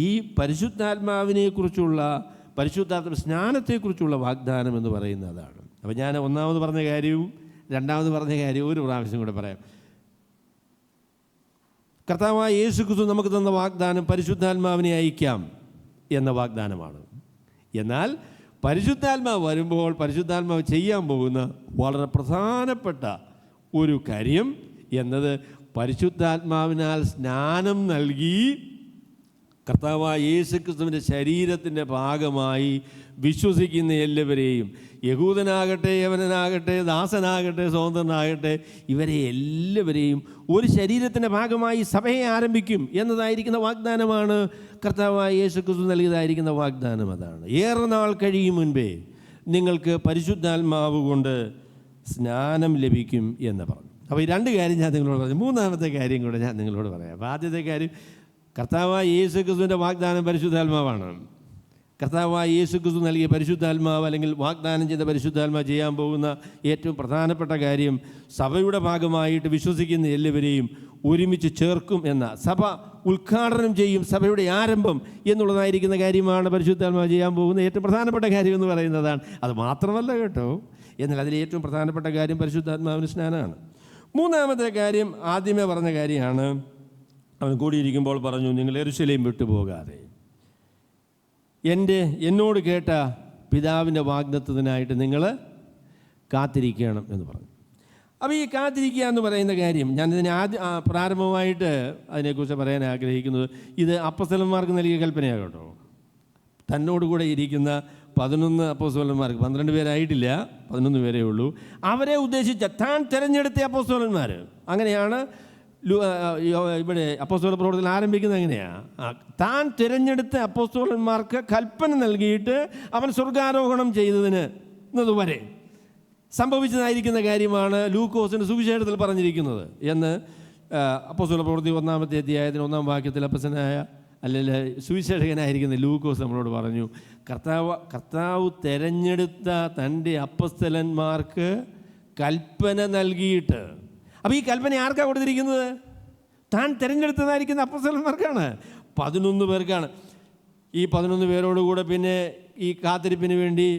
ഈ പരിശുദ്ധാത്മാവിനെക്കുറിച്ചുള്ള, പരിശുദ്ധാത്മ സ്നാനത്തെക്കുറിച്ചുള്ള വാഗ്ദാനം എന്ന് പറയുന്നത്. അതാണ്. അപ്പോൾ ഞാൻ ഒന്നാമത് പറഞ്ഞ കാര്യവും രണ്ടാമത് പറഞ്ഞ കാര്യവും ഒരു പ്രാവശ്യം കൂടെ പറയാം. കർത്താവായ യേശുക്രിസ്തു നമുക്ക് തന്ന വാഗ്ദാനം പരിശുദ്ധാത്മാവിനെ അയക്കാം എന്ന വാഗ്ദാനമാണ്. എന്നാൽ പരിശുദ്ധാത്മാവ് വരുമ്പോൾ പരിശുദ്ധാത്മാവ് ചെയ്യാൻ പോകുന്ന വളരെ പ്രധാനപ്പെട്ട ഒരു കാര്യം എന്നത്, പരിശുദ്ധാത്മാവിനാൽ സ്നാനം നൽകി കർത്താവായ യേശുക്രിസ്തുവിൻ്റെ ശരീരത്തിൻ്റെ ഭാഗമായി വിശ്വസിക്കുന്ന എല്ലാവരെയും, യഹൂദനാകട്ടെ യവനനാകട്ടെ, ദാസനാകട്ടെ സ്വതന്ത്രനാകട്ടെ, ഇവരെ എല്ലാവരെയും ഒരു ശരീരത്തിൻ്റെ ഭാഗമായി സഭയെ ആരംഭിക്കും എന്നതായിരിക്കുന്ന വാഗ്ദാനമാണ് കർത്താവായ യേശുക്രിസ്തു നൽകിയതായിരിക്കുന്ന വാഗ്ദാനം. അതാണ്, ഏറെ നാൾ കഴിയും മുൻപേ നിങ്ങൾക്ക് പരിശുദ്ധാത്മാവ് കൊണ്ട് സ്നാനം ലഭിക്കും എന്ന് പറഞ്ഞു. അപ്പോൾ ഈ രണ്ട് കാര്യം ഞാൻ നിങ്ങളോട് പറഞ്ഞു. മൂന്നാമത്തെ കാര്യം കൂടെ ഞാൻ നിങ്ങളോട് പറയാം. അപ്പോൾ ആദ്യത്തെ കാര്യം, കർത്താവായ യേശുക്രിസ്തുവിൻ്റെ വാഗ്ദാനം പരിശുദ്ധാത്മാവാണ്. കർത്താവായ യേശുക്രിസ്തു നൽകിയ പരിശുദ്ധാത്മാവ് അല്ലെങ്കിൽ വാഗ്ദാനം ചെയ്ത പരിശുദ്ധാത്മാവ് ചെയ്യാൻ പോകുന്ന ഏറ്റവും പ്രധാനപ്പെട്ട കാര്യം, സഭയുടെ ഭാഗമായിട്ട് വിശ്വസിക്കുന്ന എല്ലാവരെയും ഒരുമിച്ച് ചേർക്കും എന്ന, സഭ ഉദ്ഘാടനം ചെയ്യും, സഭയുടെ ആരംഭം എന്നുള്ളതായിരിക്കുന്ന കാര്യമാണ് പരിശുദ്ധാത്മാവ് ചെയ്യാൻ പോകുന്ന ഏറ്റവും പ്രധാനപ്പെട്ട കാര്യം എന്ന് പറയുന്നതാണ്. അത് മാത്രമല്ല കേട്ടോ, എന്നാൽ അതിൽ ഏറ്റവും പ്രധാനപ്പെട്ട കാര്യം പരിശുദ്ധാത്മാവിന് സ്നാനമാണ്. മൂന്നാമത്തെ കാര്യം ആദ്യമേ പറഞ്ഞ കാര്യമാണ്. അവൻ കൂടിയിരിക്കുമ്പോൾ പറഞ്ഞു, നിങ്ങൾ യെരൂശലേം വിട്ടുപോകാതെ എന്നോട് കേട്ട പിതാവിൻ്റെ വാഗ്ദത്തത്തിനായിട്ട് നിങ്ങൾ കാത്തിരിക്കണം എന്ന് പറഞ്ഞു. അപ്പോൾ ഈ കാത്തിരിക്കുക എന്ന് പറയുന്ന കാര്യം ഞാനിതിനെ പ്രാരംഭമായിട്ട് അതിനെക്കുറിച്ച് പറയാൻ ആഗ്രഹിക്കുന്നത്, ഇത് അപ്പോസ്തലന്മാർക്ക് നൽകിയ കൽപ്പനയാണ് കേട്ടോ. തന്നോടുകൂടെ ഇരിക്കുന്ന 11 അപ്പോസ്തലന്മാർക്ക്, 12 പേരായിട്ടില്ല, 11 പേരേ ഉള്ളൂ, അവരെ ഉദ്ദേശിച്ച താൻ തിരഞ്ഞെടുത്ത അപ്പോസ്തലന്മാർ. അങ്ങനെയാണ് ഇവിടെ അപ്പോസ്തല പ്രവർത്തനം ആരംഭിക്കുന്നത്. എങ്ങനെയാണ്? താൻ തിരഞ്ഞെടുത്ത അപ്പോസ്തലന്മാർക്ക് കൽപ്പന നൽകിയിട്ട് അവൻ സ്വർഗാരോഹണം ചെയ്തതിന് സംഭവിച്ചതായിരിക്കുന്ന കാര്യമാണ് ലൂക്കോസിൻ്റെ സുവിശേഷത്തിൽ പറഞ്ഞിരിക്കുന്നത് എന്ന് അപ്പോസ്തല പ്രവൃത്തി 1-ാമത്തെ അധ്യായത്തിന് 1-ാം വാക്യത്തിൽ അപ്പസ്തലനായ സുവിശേഷകനായിരിക്കുന്ന ലൂക്കോസ് നമ്മളോട് പറഞ്ഞു, കർത്താവ് തിരഞ്ഞെടുത്ത തൻ്റെ അപ്പോസ്തലന്മാർക്ക് കൽപ്പന നൽകിയിട്ട്. അപ്പോൾ ഈ കൽപ്പന ആർക്കാണ് കൊടുത്തിരിക്കുന്നത്? താൻ തിരഞ്ഞെടുത്തതായിരിക്കുന്ന അപ്പോസ്തലന്മാർക്കാണ്, 11 പേർക്കാണ്. ഈ 11 പേരോടുകൂടെ പിന്നെ ഈ കാത്തിരിപ്പിന് വേണ്ടി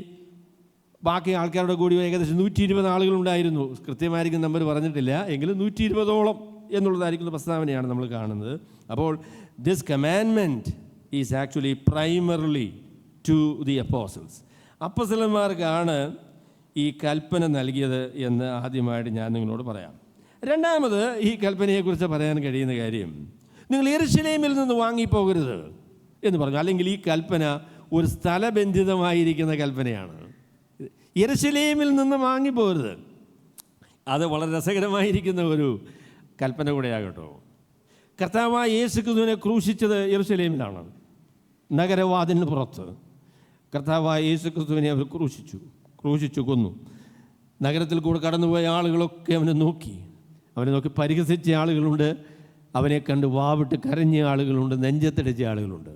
ബാക്കി ആൾക്കാരുടെ കൂടി ഏകദേശം 120 ആളുകളുണ്ടായിരുന്നു. കൃത്യമായിരിക്കും നമ്പർ പറഞ്ഞിട്ടില്ല, എങ്കിലും 120ഓളം എന്നുള്ളതായിരിക്കുന്ന പ്രസ്താവനയാണ് നമ്മൾ കാണുന്നത്. അപ്പോൾ this commandment is actually primarily to the apostles. അപ്പോസ്റ്റലന്മാർക്കാണ് ഈ കൽപ്പന നൽകിയത് എന്ന് ആദ്യമായിട്ട് ഞാൻ നിങ്ങളോട് പറയാം. രണ്ടാമത് ഈ കൽപ്പനയെക്കുറിച്ച് പറയാൻ കഴിയുന്ന കാര്യം, നിങ്ങൾ യെരൂശലേമിൽ നിന്ന് വാങ്ങിപ്പോകരുത് എന്ന് പറഞ്ഞു. അല്ലെങ്കിൽ ഈ കൽപ്പന ഒരു സ്ഥലബന്ധിതമായിരിക്കുന്ന കൽപ്പനയാണ്. യെരൂശലേമിൽ നിന്ന് വാങ്ങിപ്പോകരുത്. അത് വളരെ രസകരമായിരിക്കുന്ന ഒരു കൽപ്പന കൂടെയാകട്ടോ. കർത്താവായ യേശു ക്രിസ്തുവിനെ ക്രൂശിച്ചത് യെരൂശലേമിലാണ്, നഗരവാതിലിന് പുറത്ത്. കർത്താവായ യേശു ക്രിസ്തുവിനെ അവർ ക്രൂശിച്ചു കൊന്നു. നഗരത്തിൽ കൂടെ കടന്നുപോയ ആളുകളൊക്കെ അവനെ നോക്കി പരിഹസിച്ച ആളുകളുണ്ട്, അവനെ കണ്ട് വാവിട്ട് കരഞ്ഞ ആളുകളുണ്ട്, നെഞ്ചത്തടിച്ച ആളുകളുണ്ട്.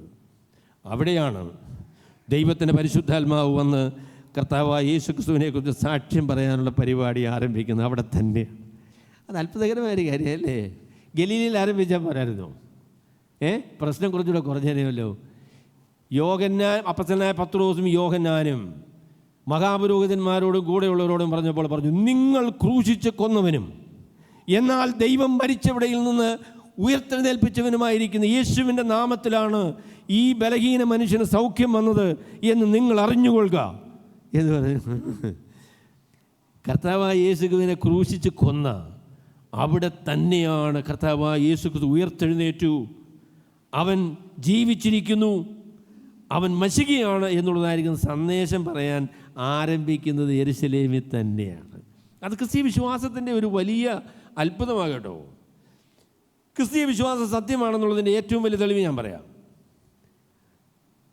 അവിടെയാണ് ദൈവത്തിൻ്റെ പരിശുദ്ധാത്മാവ് വന്ന് കർത്താവായ യേശു ക്രിസ്തുവിനെക്കുറിച്ച് സാക്ഷ്യം പറയാനുള്ള പരിപാടി ആരംഭിക്കുന്നത് അവിടെ തന്നെ. അത് അത്ഭുതകരമായൊരു കാര്യമല്ലേ? ഗലീലയിൽ ആരംഭിച്ചാൽ പോരായിരുന്നോ? പ്രശ്നം കുറച്ചുകൂടെ കുറഞ്ഞേനെയല്ലോ. അപ്പസ്തലനായ പത്രോസും യോഹന്നാനും മഹാപുരോഹിതന്മാരോടും കൂടെയുള്ളവരോടും പറഞ്ഞു, നിങ്ങൾ ക്രൂശിച്ച് കൊന്നവനും എന്നാൽ ദൈവം മരിച്ചവിടയിൽ നിന്ന് ഉയർത്തെഴുന്നേൽപ്പിച്ചവനുമായിരിക്കുന്ന യേശുവിൻ്റെ നാമത്തിലാണ് ഈ ബലഹീന മനുഷ്യന് സൗഖ്യം വന്നത് എന്ന് നിങ്ങൾ അറിഞ്ഞുകൊള്ളുക എന്ന് പറഞ്ഞു. കർത്താവായ യേശു ക്രിസ്തുവിനെ ക്രൂശിച്ച് കൊന്ന അവിടെ തന്നെയാണ് കർത്താവായ യേശു ക്രിസ്തു ഉയർത്തെഴുന്നേറ്റു, അവൻ ജീവിച്ചിരിക്കുന്നു, അവൻ മശികയാണ് എന്നുള്ളതായിരിക്കുന്ന സന്ദേശം പറയാൻ ആരംഭിക്കുന്നത് യെരൂശലേമിൽ തന്നെയാണ്. അത് ക്രിസ്തീയ വിശ്വാസത്തിൻ്റെ ഒരു വലിയ അത്ഭുതമാകട്ടോ. ക്രിസ്തീയ വിശ്വാസം സത്യമാണെന്നുള്ളതിൻ്റെ ഏറ്റവും വലിയ തെളിവ് ഞാൻ പറയാം.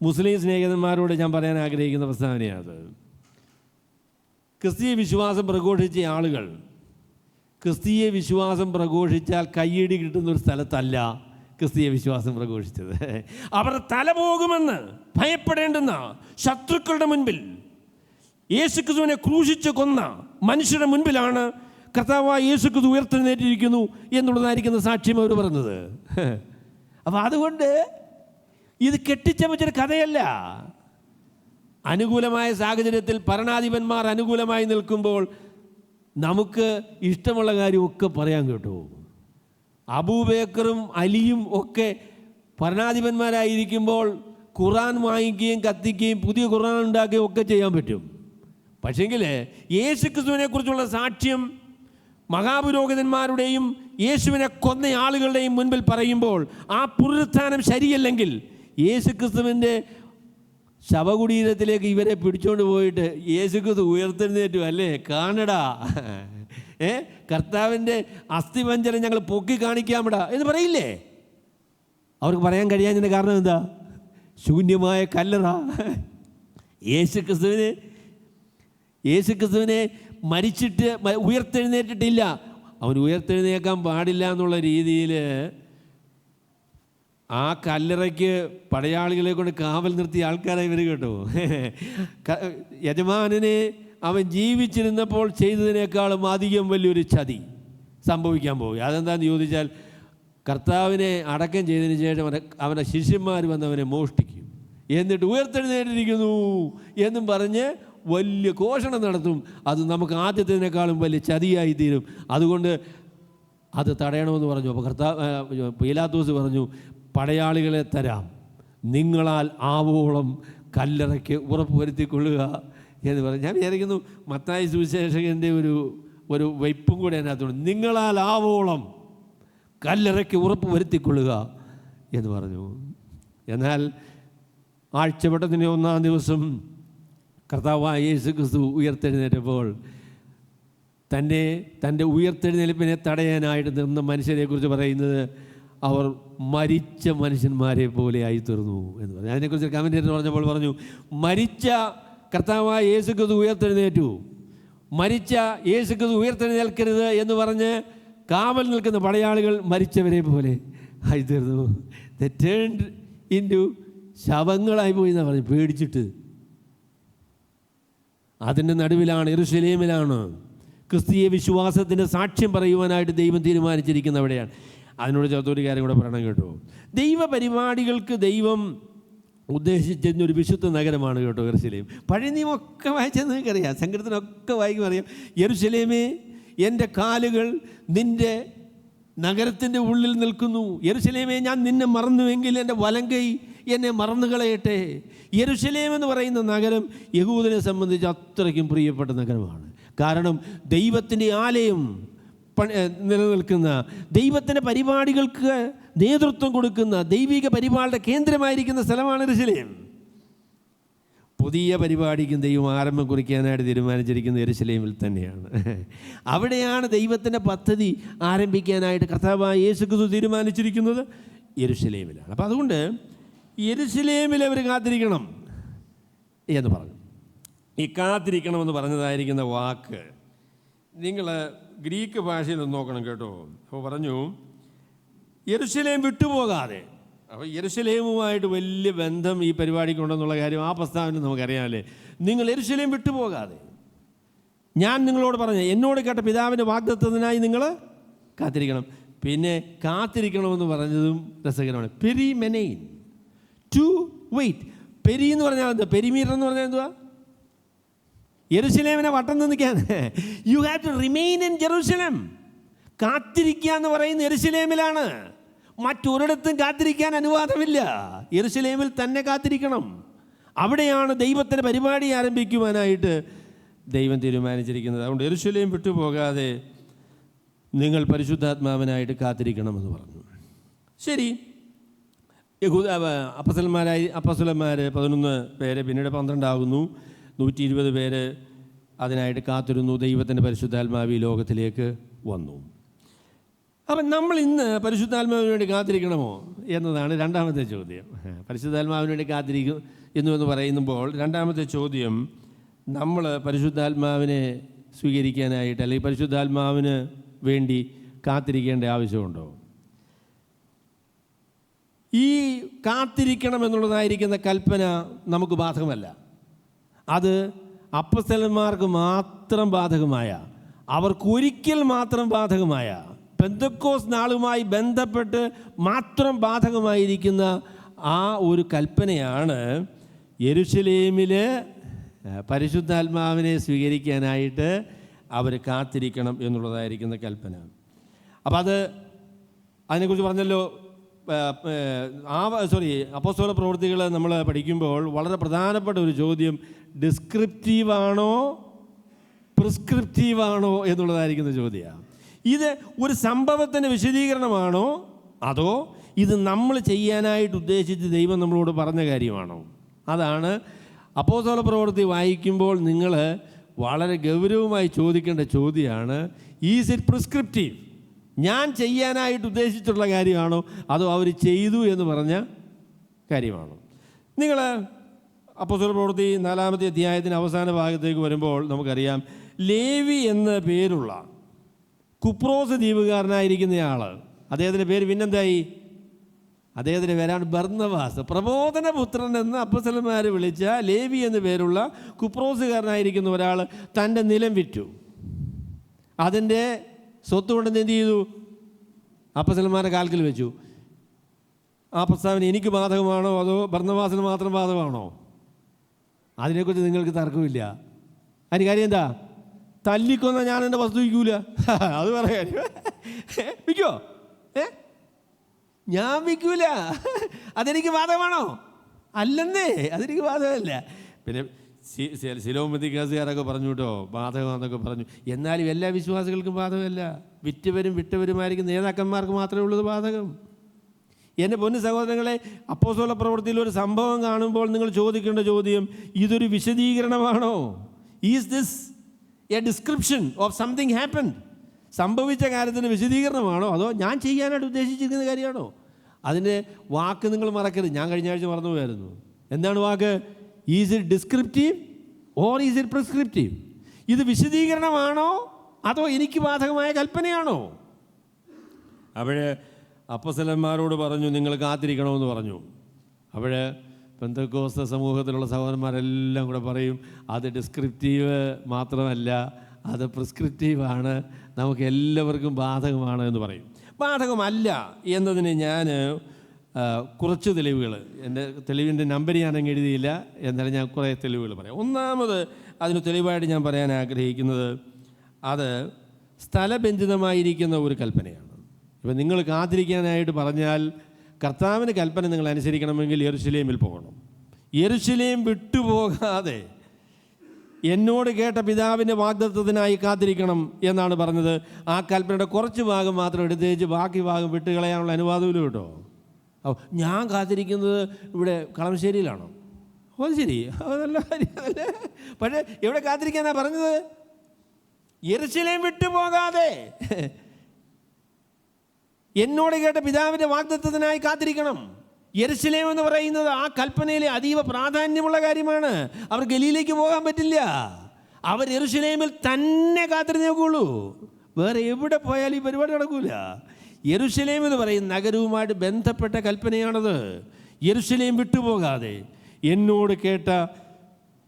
മുസ്ലിം സ്നേഹിതന്മാരോട് ഞാൻ പറയാൻ ആഗ്രഹിക്കുന്ന പ്രസ്താവനയാണ്. ക്രിസ്തീയ വിശ്വാസം പ്രഘോഷിച്ച ആളുകൾ ക്രിസ്തീയ വിശ്വാസം പ്രഘോഷിച്ചാൽ കയ്യടി കിട്ടുന്ന ഒരു സ്ഥലത്തല്ല ക്രിസ്തീയ വിശ്വാസം പ്രഘോഷിച്ചത്. അവർ തല പോകുമെന്ന് ഭയപ്പെടേണ്ടുന്ന ശത്രുക്കളുടെ മുൻപിൽ, യേശു ക്രിസ്തുവിനെ ക്രൂശിച്ച് കൊന്ന മനുഷ്യരുടെ മുൻപിലാണ് കർത്താവായ യേശു ക്രിസ്തു ഉയർത്തെഴുന്നേറ്റിരിക്കുന്നു എന്നുള്ളതായിരിക്കുന്ന സാക്ഷ്യം അവർ പറഞ്ഞത്. അപ്പം അതുകൊണ്ട് ഇത് കെട്ടിച്ചമച്ചൊരു കഥയല്ല. അനുകൂലമായ സാഹചര്യത്തിൽ ഭരണാധിപന്മാർ അനുകൂലമായി നിൽക്കുമ്പോൾ നമുക്ക് ഇഷ്ടമുള്ള കാര്യമൊക്കെ പറയാൻ കേട്ടോ. അബൂബക്കറും അലിയും ഒക്കെ ഭരണാധിപന്മാരായിരിക്കുമ്പോൾ ഖുർആൻ വാങ്ങിക്കുകയും കത്തിക്കുകയും പുതിയ ഖുർആൻ ഉണ്ടാക്കുകയും ഒക്കെ ചെയ്യാൻ പറ്റും. പക്ഷേങ്കിൽ യേശു ക്രിസ്തുവിനെ കുറിച്ചുള്ള സാക്ഷ്യം മഹാപുരോഹിതന്മാരുടെയും യേശുവിനെ കൊന്ന ആളുകളുടെയും മുൻപിൽ പറയുമ്പോൾ ആ പുനരുത്ഥാനം ശരിയല്ലെങ്കിൽ യേശു ക്രിസ്തുവിൻ്റെ ശവകുടീരത്തിലേക്ക് ഇവരെ പിടിച്ചുകൊണ്ട് പോയിട്ട് യേശു ക്രിസ്തു ഉയർത്തെഴുന്നേറ്റു അല്ലേ, കാണടാ, കർത്താവിൻ്റെ അസ്ഥിപഞ്ജരം ഞങ്ങൾ പൊക്കി കാണിക്കാമടാ എന്ന് പറയില്ലേ? അവർക്ക് പറയാൻ കഴിയാഞ്ഞതിൻ്റെ കാരണം എന്താ? ശൂന്യമായ കല്ലറ. യേശു ക്രിസ്തുവിനെ മരിച്ചിട്ട് ഉയർത്തെഴുന്നേറ്റിട്ടില്ല, അവൻ ഉയർത്തെഴുന്നേക്കാൻ പാടില്ല എന്നുള്ള രീതിയിൽ ആ കല്ലറയ്ക്ക് പടയാളികളെ കൊണ്ട് കാവൽ നിർത്തിയ ആൾക്കാരായി ഇവർ കേട്ടോ. യജമാനനെ അവൻ ജീവിച്ചിരുന്നപ്പോൾ ചെയ്തതിനേക്കാളും അധികം വലിയൊരു ചതി സംഭവിക്കാൻ പോയി. അതെന്താണെന്ന് ചോദിച്ചാൽ, കർത്താവിനെ അടക്കം ചെയ്തതിന് ശേഷം അവൻ്റെ ശിഷ്യന്മാർ വന്നവനെ മോഷ്ടിക്കും, എന്നിട്ട് ഉയർത്തെഴുന്നേറ്റിരിക്കുന്നു എന്നും പറഞ്ഞ് വലിയ ഘോഷണം നടത്തും. അത് നമുക്ക് ആദ്യത്തേതിനേക്കാളും വലിയ ചതിയായി തീരും. അതുകൊണ്ട് അത് തടയണമെന്ന് പറഞ്ഞു. അപ്പോൾ പീലാത്തോസ് പറഞ്ഞു, പടയാളികളെ തരാം, നിങ്ങളാൽ ആവോളം കല്ലറയ്ക്ക് ഉറപ്പ് വരുത്തിക്കൊള്ളുക എന്ന് പറഞ്ഞു. ഞാൻ വിചാരിക്കുന്നു മത്തായി സുവിശേഷകൻ്റെ ഒരു ഒരു വയ്പ്പും കൂടെ അതിനകത്തുണ്ട്. നിങ്ങളാൽ ആവോളം കല്ലറയ്ക്ക് ഉറപ്പ് വരുത്തിക്കൊള്ളുക എന്ന് പറഞ്ഞു. എന്നാൽ ആഴ്ചവട്ടത്തിൻ്റെ 1-ാം ദിവസം കർത്താവായ യേശു ക്രിസ്തു ഉയർത്തെഴുന്നേറ്റപ്പോൾ തൻ്റെ ഉയർത്തെഴുന്നേൽപ്പിനെ തടയാനായിട്ട് നിന്ന മനുഷ്യരെക്കുറിച്ച് പറയുന്നത് അവർ മരിച്ച മനുഷ്യന്മാരെ പോലെ ആയിത്തീർന്നു എന്ന് പറഞ്ഞു. അതിനെക്കുറിച്ച് കമൻറ്റേറ്റർ പറഞ്ഞപ്പോൾ പറഞ്ഞു, മരിച്ച കർത്താവായ യേശു ക്രിസ്തു ഉയർത്തെഴുന്നേറ്റു, മരിച്ച യേശു ക്രിസ്തു ഉയർത്തെഴുന്നേൽക്കരുത് എന്ന് പറഞ്ഞ് കാവൽ നിൽക്കുന്ന പടയാളികൾ മരിച്ചവരെ പോലെ ആയിത്തീർന്നു. They turned into ശവങ്ങളായി പോയി എന്നാണ് പറഞ്ഞു, പേടിച്ചിട്ട്. അതിൻ്റെ നടുവിലാണ്, യെരൂശലേമിലാണ് ക്രിസ്തീയ വിശ്വാസത്തിൻ്റെ സാക്ഷ്യം പറയുവാനായിട്ട് ദൈവം തീരുമാനിച്ചിരിക്കുന്ന അവിടെയാണ്. അതിനോട് ചേർത്തൊരു കാര്യം കൂടെ പറയണം കേട്ടോ. ദൈവ പരിപാടികൾക്ക് ദൈവം ഉദ്ദേശിച്ചൊരു വിശുദ്ധ നഗരമാണ് കേട്ടോ യെരൂശലേം. പഴയ നിയമമൊക്കെ വായിച്ചാൽ നിങ്ങൾക്കറിയാം, സങ്കീർത്തനമൊക്കെ വായിക്കുമ്പോൾ അറിയാം, യെരൂശലേമേ എൻ്റെ കാലുകൾ നിൻ്റെ നഗരത്തിൻ്റെ ഉള്ളിൽ നിൽക്കുന്നു. യെരൂശലേമേ ഞാൻ നിന്നെ മറന്നുവെങ്കിൽ എൻ്റെ വലങ്കൈ എന്നെ മറന്നു കളയട്ടെ. യെരൂശലേം എന്ന് പറയുന്ന നഗരം യഹൂദനെ സംബന്ധിച്ച് അത്രയ്ക്കും പ്രിയപ്പെട്ട നഗരമാണ്. കാരണം ദൈവത്തിൻ്റെ ആലയം നിലനിൽക്കുന്ന, ദൈവത്തിൻ്റെ പരിപാടികൾക്ക് നേതൃത്വം കൊടുക്കുന്ന, ദൈവിക പരിപാടിയുടെ കേന്ദ്രമായിരിക്കുന്ന സ്ഥലമാണ് യെരൂശലേം. പുതിയ പരിപാടിക്കും ദൈവം ആരംഭം കുറിക്കാനായിട്ട് തീരുമാനിച്ചിരിക്കുന്നത് യെരൂശലേമിൽ തന്നെയാണ്. അവിടെയാണ് ദൈവത്തിൻ്റെ പദ്ധതി ആരംഭിക്കാനായിട്ട് കർത്താവായ യേശു ക്രിസ്തു തീരുമാനിച്ചിരിക്കുന്നത്, യെരൂശലേമിലാണ്. അപ്പം അതുകൊണ്ട് യെരൂശലേമിൽ അവർ കാത്തിരിക്കണം എന്ന് പറഞ്ഞു. ഈ കാത്തിരിക്കണമെന്ന് പറഞ്ഞതായിരിക്കുന്ന വാക്ക് നിങ്ങൾ ഗ്രീക്ക് ഭാഷയിൽ ഒന്ന് നോക്കണം കേട്ടോ. അപ്പോൾ പറഞ്ഞു യെരൂശലേം വിട്ടുപോകാതെ. അപ്പോൾ യെരൂശലേമുമായിട്ട് വലിയ ബന്ധം ഈ പരിപാടിക്കുണ്ടെന്നുള്ള കാര്യം ആ പ്രസ്താവന നമുക്കറിയാമല്ലേ. നിങ്ങൾ യെരൂശലേം വിട്ടുപോകാതെ ഞാൻ നിങ്ങളോട് പറഞ്ഞ എന്നോട് കേട്ട പിതാവിൻ്റെ വാഗ്ദത്തത്തിനായി നിങ്ങൾ കാത്തിരിക്കണം. പിന്നെ കാത്തിരിക്കണമെന്ന് പറഞ്ഞതും രസകരമാണ്. പെരിമെനെയിൻ, ടു വെയിറ്റ്. പെരി എന്ന് പറഞ്ഞാൽ എന്താ? പെരിമീറ്റർ എന്ന് പറഞ്ഞാൽ എന്തുവാ? യെരൂശലേമിനെ വട്ടം നിൽക്കാൻ. You have to remain in Jerusalem. കാത്തിരിക്കുക എന്ന് പറയുന്ന യെരൂശലേമിലാണ്. മറ്റൊരിടത്തും കാത്തിരിക്കാൻ അനുവാദമില്ല. യെരൂശലേമിൽ തന്നെ കാത്തിരിക്കണം. അവിടെയാണ് ദൈവത്തിൻ്റെ പരിപാടി ആരംഭിക്കുവാനായിട്ട് ദൈവം തീരുമാനിച്ചിരിക്കുന്നത്. അതുകൊണ്ട് യെരൂശലേം വിട്ടുപോകാതെ നിങ്ങൾ പരിശുദ്ധാത്മാവിനായിട്ട് കാത്തിരിക്കണമെന്ന് പറഞ്ഞു. ശരി, അപ്പോസ്തലന്മാർ 11 പേര്, പിന്നീട് 12 ആകുന്നു. 120 പേര് അതിനായിട്ട് കാത്തിരുന്നു. ദൈവത്തിൻ്റെ പരിശുദ്ധാത്മാവ് ഈ ലോകത്തിലേക്ക് വന്നു. അപ്പം നമ്മൾ ഇന്ന് പരിശുദ്ധാത്മാവിന് വേണ്ടി കാത്തിരിക്കണമോ എന്നതാണ് രണ്ടാമത്തെ ചോദ്യം. പരിശുദ്ധാത്മാവിന് വേണ്ടി കാത്തിരിക്കും എന്ന് പറയുമ്പോൾ രണ്ടാമത്തെ ചോദ്യം, നമ്മൾ പരിശുദ്ധാത്മാവിനെ സ്വീകരിക്കാനായിട്ട് അല്ലെങ്കിൽ പരിശുദ്ധാത്മാവിന് വേണ്ടി കാത്തിരിക്കേണ്ട ആവശ്യമുണ്ടോ? ഈ കാത്തിരിക്കണം എന്നുള്ളതായിരിക്കുന്ന കൽപ്പന നമുക്ക് ബാധകമല്ല. അത് അപ്പോസ്തലന്മാർക്ക് മാത്രം ബാധകമായ, അവർക്കൊരിക്കൽ മാത്രം ബാധകമായ, പെന്തക്കോസ്ത് നാളുമായി ബന്ധപ്പെട്ട് മാത്രം ബാധകമായിരിക്കുന്ന ആ ഒരു കൽപ്പനയാണ് യെരൂശലേമിൽ പരിശുദ്ധാത്മാവിനെ സ്വീകരിക്കാനായിട്ട് അവർ കാത്തിരിക്കണം എന്നുള്ളതായിരിക്കുന്ന കൽപ്പന. അപ്പം അതിനെക്കുറിച്ച് പറഞ്ഞല്ലോ. അപ്പോസ്തല പ്രവൃത്തികൾ നമ്മൾ പഠിക്കുമ്പോൾ വളരെ പ്രധാനപ്പെട്ട ഒരു ചോദ്യം, ഡിസ്ക്രിപ്റ്റീവാണോ പ്രിസ്ക്രിപ്റ്റീവാണോ എന്നുള്ളതായിരിക്കുന്ന ചോദ്യമാണ്. ഇത് ഒരു സംഭവത്തിൻ്റെ വിശദീകരണമാണോ, അതോ ഇത് നമ്മൾ ചെയ്യാനായിട്ട് ഉദ്ദേശിച്ച് ദൈവം നമ്മളോട് പറഞ്ഞ കാര്യമാണോ? അതാണ് അപ്പോസ്തല പ്രവൃത്തി വായിക്കുമ്പോൾ നിങ്ങൾ വളരെ ഗൗരവമായി ചോദിക്കേണ്ട ചോദ്യമാണ്. Is it prescriptive? ഞാൻ ചെയ്യാനായിട്ട് ഉദ്ദേശിച്ചിട്ടുള്ള കാര്യമാണോ, അതോ അവർ ചെയ്തു എന്ന് പറഞ്ഞ കാര്യമാണോ? നിങ്ങൾ അപ്പോസ്തല പ്രവൃത്തി 4-ാമത്തെ അധ്യായത്തിൻ്റെ അവസാന ഭാഗത്തേക്ക് വരുമ്പോൾ നമുക്കറിയാം, ലേവി എന്ന പേരുള്ള കുപ്രോസ് ദ്വീപുകാരനായിരിക്കുന്നയാൾ, അദ്ദേഹത്തിൻ്റെ പേര് പിന്നെന്തായി? അദ്ദേഹത്തിൻ്റെ പേരാണ് ബർന്നബാസ്. പ്രബോധനപുത്രൻ എന്ന് അപ്പോസ്തലന്മാർ വിളിച്ച ലേവി എന്ന പേരുള്ള കുപ്രോസുകാരനായിരിക്കുന്ന ഒരാൾ തൻ്റെ നിലം വിറ്റു. അതിൻ്റെ സ്വത്ത് കൊണ്ടെന്ന് എന്ത് ചെയ്തു? അപ്പോസ്തലന്മാരുടെ കാൽക്കൽ വെച്ചു. ആ പ്രസ്താവന എനിക്ക് ബാധകമാണോ അതോ ബർന്നബാസിന് മാത്രം ബാധകമാണോ? അതിനെക്കുറിച്ച് നിങ്ങൾക്ക് തർക്കമില്ല. അതിന് കാര്യം എന്താ? തല്ലിക്കൊന്ന ഞാൻ എൻ്റെ വസ്തു വിൽക്കൂല, അത് പറയാൻ വിൽക്കോ? ഞാൻ വിൽക്കൂല, അതെനിക്ക് ബാധകമാണോ? അല്ലെന്നേ, അതെനിക്ക് ബാധകമല്ല. പിന്നെ ശിലോമതിക്കാസുകാരൊക്കെ പറഞ്ഞു കേട്ടോ ബാധകമാണെന്നൊക്കെ പറഞ്ഞു. എന്നാലും എല്ലാ വിശ്വാസികൾക്കും ബാധകമല്ല. വിറ്റവരുമായിരിക്കും നേതാക്കന്മാർക്ക് മാത്രമേ ഉള്ളത് ബാധകം. എൻ്റെ പൊന്നു സഹോദരങ്ങളെ, അപ്പോസ്തല പ്രവൃത്തിയിൽ ഒരു സംഭവം കാണുമ്പോൾ നിങ്ങൾ ചോദിക്കേണ്ട ചോദ്യം, ഇതൊരു വിശദീകരണമാണോ? Is this a description of something happened? സംഭവിച്ച കാര്യത്തിന് വിശദീകരണമാണോ, അതോ ഞാൻ ചെയ്യാനായിട്ട് ഉദ്ദേശിച്ചിരിക്കുന്ന കാര്യമാണോ? അതിൻ്റെ വാക്ക് നിങ്ങൾ മറക്കരുത്. ഞാൻ കഴിഞ്ഞ ആഴ്ച മറന്നുപോയായിരുന്നു. എന്താണ് വാക്ക്? Is it descriptive or is it prescriptive? ഇത് വിശദീകരണമാണോ അതോ എനിക്ക് ബാധകമായ കൽപ്പനയാണോ? അവിടെ അപ്പോസ്തലന്മാരോട് പറഞ്ഞു നിങ്ങൾ കാത്തിരിക്കണമെന്ന് പറഞ്ഞു. അവിടെ പെന്തക്കോസ്ത സമൂഹത്തിലുള്ള സഹോദരന്മാരെല്ലാം കൂടെ പറയും അത് ഡിസ്ക്രിപ്റ്റീവ് മാത്രമല്ല, അത് പ്രിസ്ക്രിപ്റ്റീവാണ്, നമുക്ക് എല്ലാവർക്കും ബാധകമാണ് എന്ന് പറയും. ബാധകമല്ല എന്നതിന് ഞാൻ കുറച്ച് തെളിവുകൾ, എൻ്റെ തെളിവിൻ്റെ നമ്പർ ഞാനങ്ങ് എഴുതിയില്ല, എന്നാലും ഞാൻ കുറേ തെളിവുകൾ പറയാം. ഒന്നാമത് അതിന് തെളിവായിട്ട് ഞാൻ പറയാൻ ആഗ്രഹിക്കുന്നത് അത് സ്ഥലബന്ധിതമായിരിക്കുന്ന ഒരു കൽപ്പനയാണ്. ഇപ്പം നിങ്ങൾ കാത്തിരിക്കാനായിട്ട് പറഞ്ഞാൽ കർത്താവിൻ്റെ കൽപ്പന നിങ്ങൾ അനുസരിക്കണമെങ്കിൽ യെരുശലേമിൽ പോകണം. യെരുശലേം വിട്ടുപോകാതെ എന്നോട് കേട്ട പിതാവിൻ്റെ വാഗ്ദത്തത്തിനായി കാത്തിരിക്കണം എന്നാണ് പറഞ്ഞത്. ആ കൽപ്പനയുടെ കുറച്ച് ഭാഗം മാത്രം എടുത്തേച്ച് ബാക്കി ഭാഗം വിട്ടുകളയാനുള്ള അനുവാദമില്ല കേട്ടോ. അപ്പോൾ ഞാൻ കാത്തിരിക്കുന്നത് ഇവിടെ കളമശ്ശേരിയിലാണോ? അത് ശരി, അതല്ല കാര്യമല്ലേ. പക്ഷേ എവിടെ കാത്തിരിക്കാനാണ് പറഞ്ഞത്? യെരുശലേം വിട്ടുപോകാതെ എന്നോട് കേട്ട പിതാവിൻ്റെ വാഗ്ദത്തത്തിനായി കാത്തിരിക്കണം. യെരുശലേം എന്ന് പറയുന്നത് ആ കൽപ്പനയിലെ അതീവ പ്രാധാന്യമുള്ള കാര്യമാണ്. അവർ ഗലീലേക്ക് പോകാൻ പറ്റില്ല. അവർ യെരുശലേമിൽ തന്നെ കാത്തിരുന്നേ നോക്കുള്ളൂ. വേറെ എവിടെ പോയാലും ഈ പരിപാടി നടക്കൂല. യെരുശലേം എന്ന് പറയുന്ന നഗരവുമായിട്ട് ബന്ധപ്പെട്ട കൽപ്പനയാണത്. യെരുശലേം വിട്ടുപോകാതെ എന്നോട് കേട്ട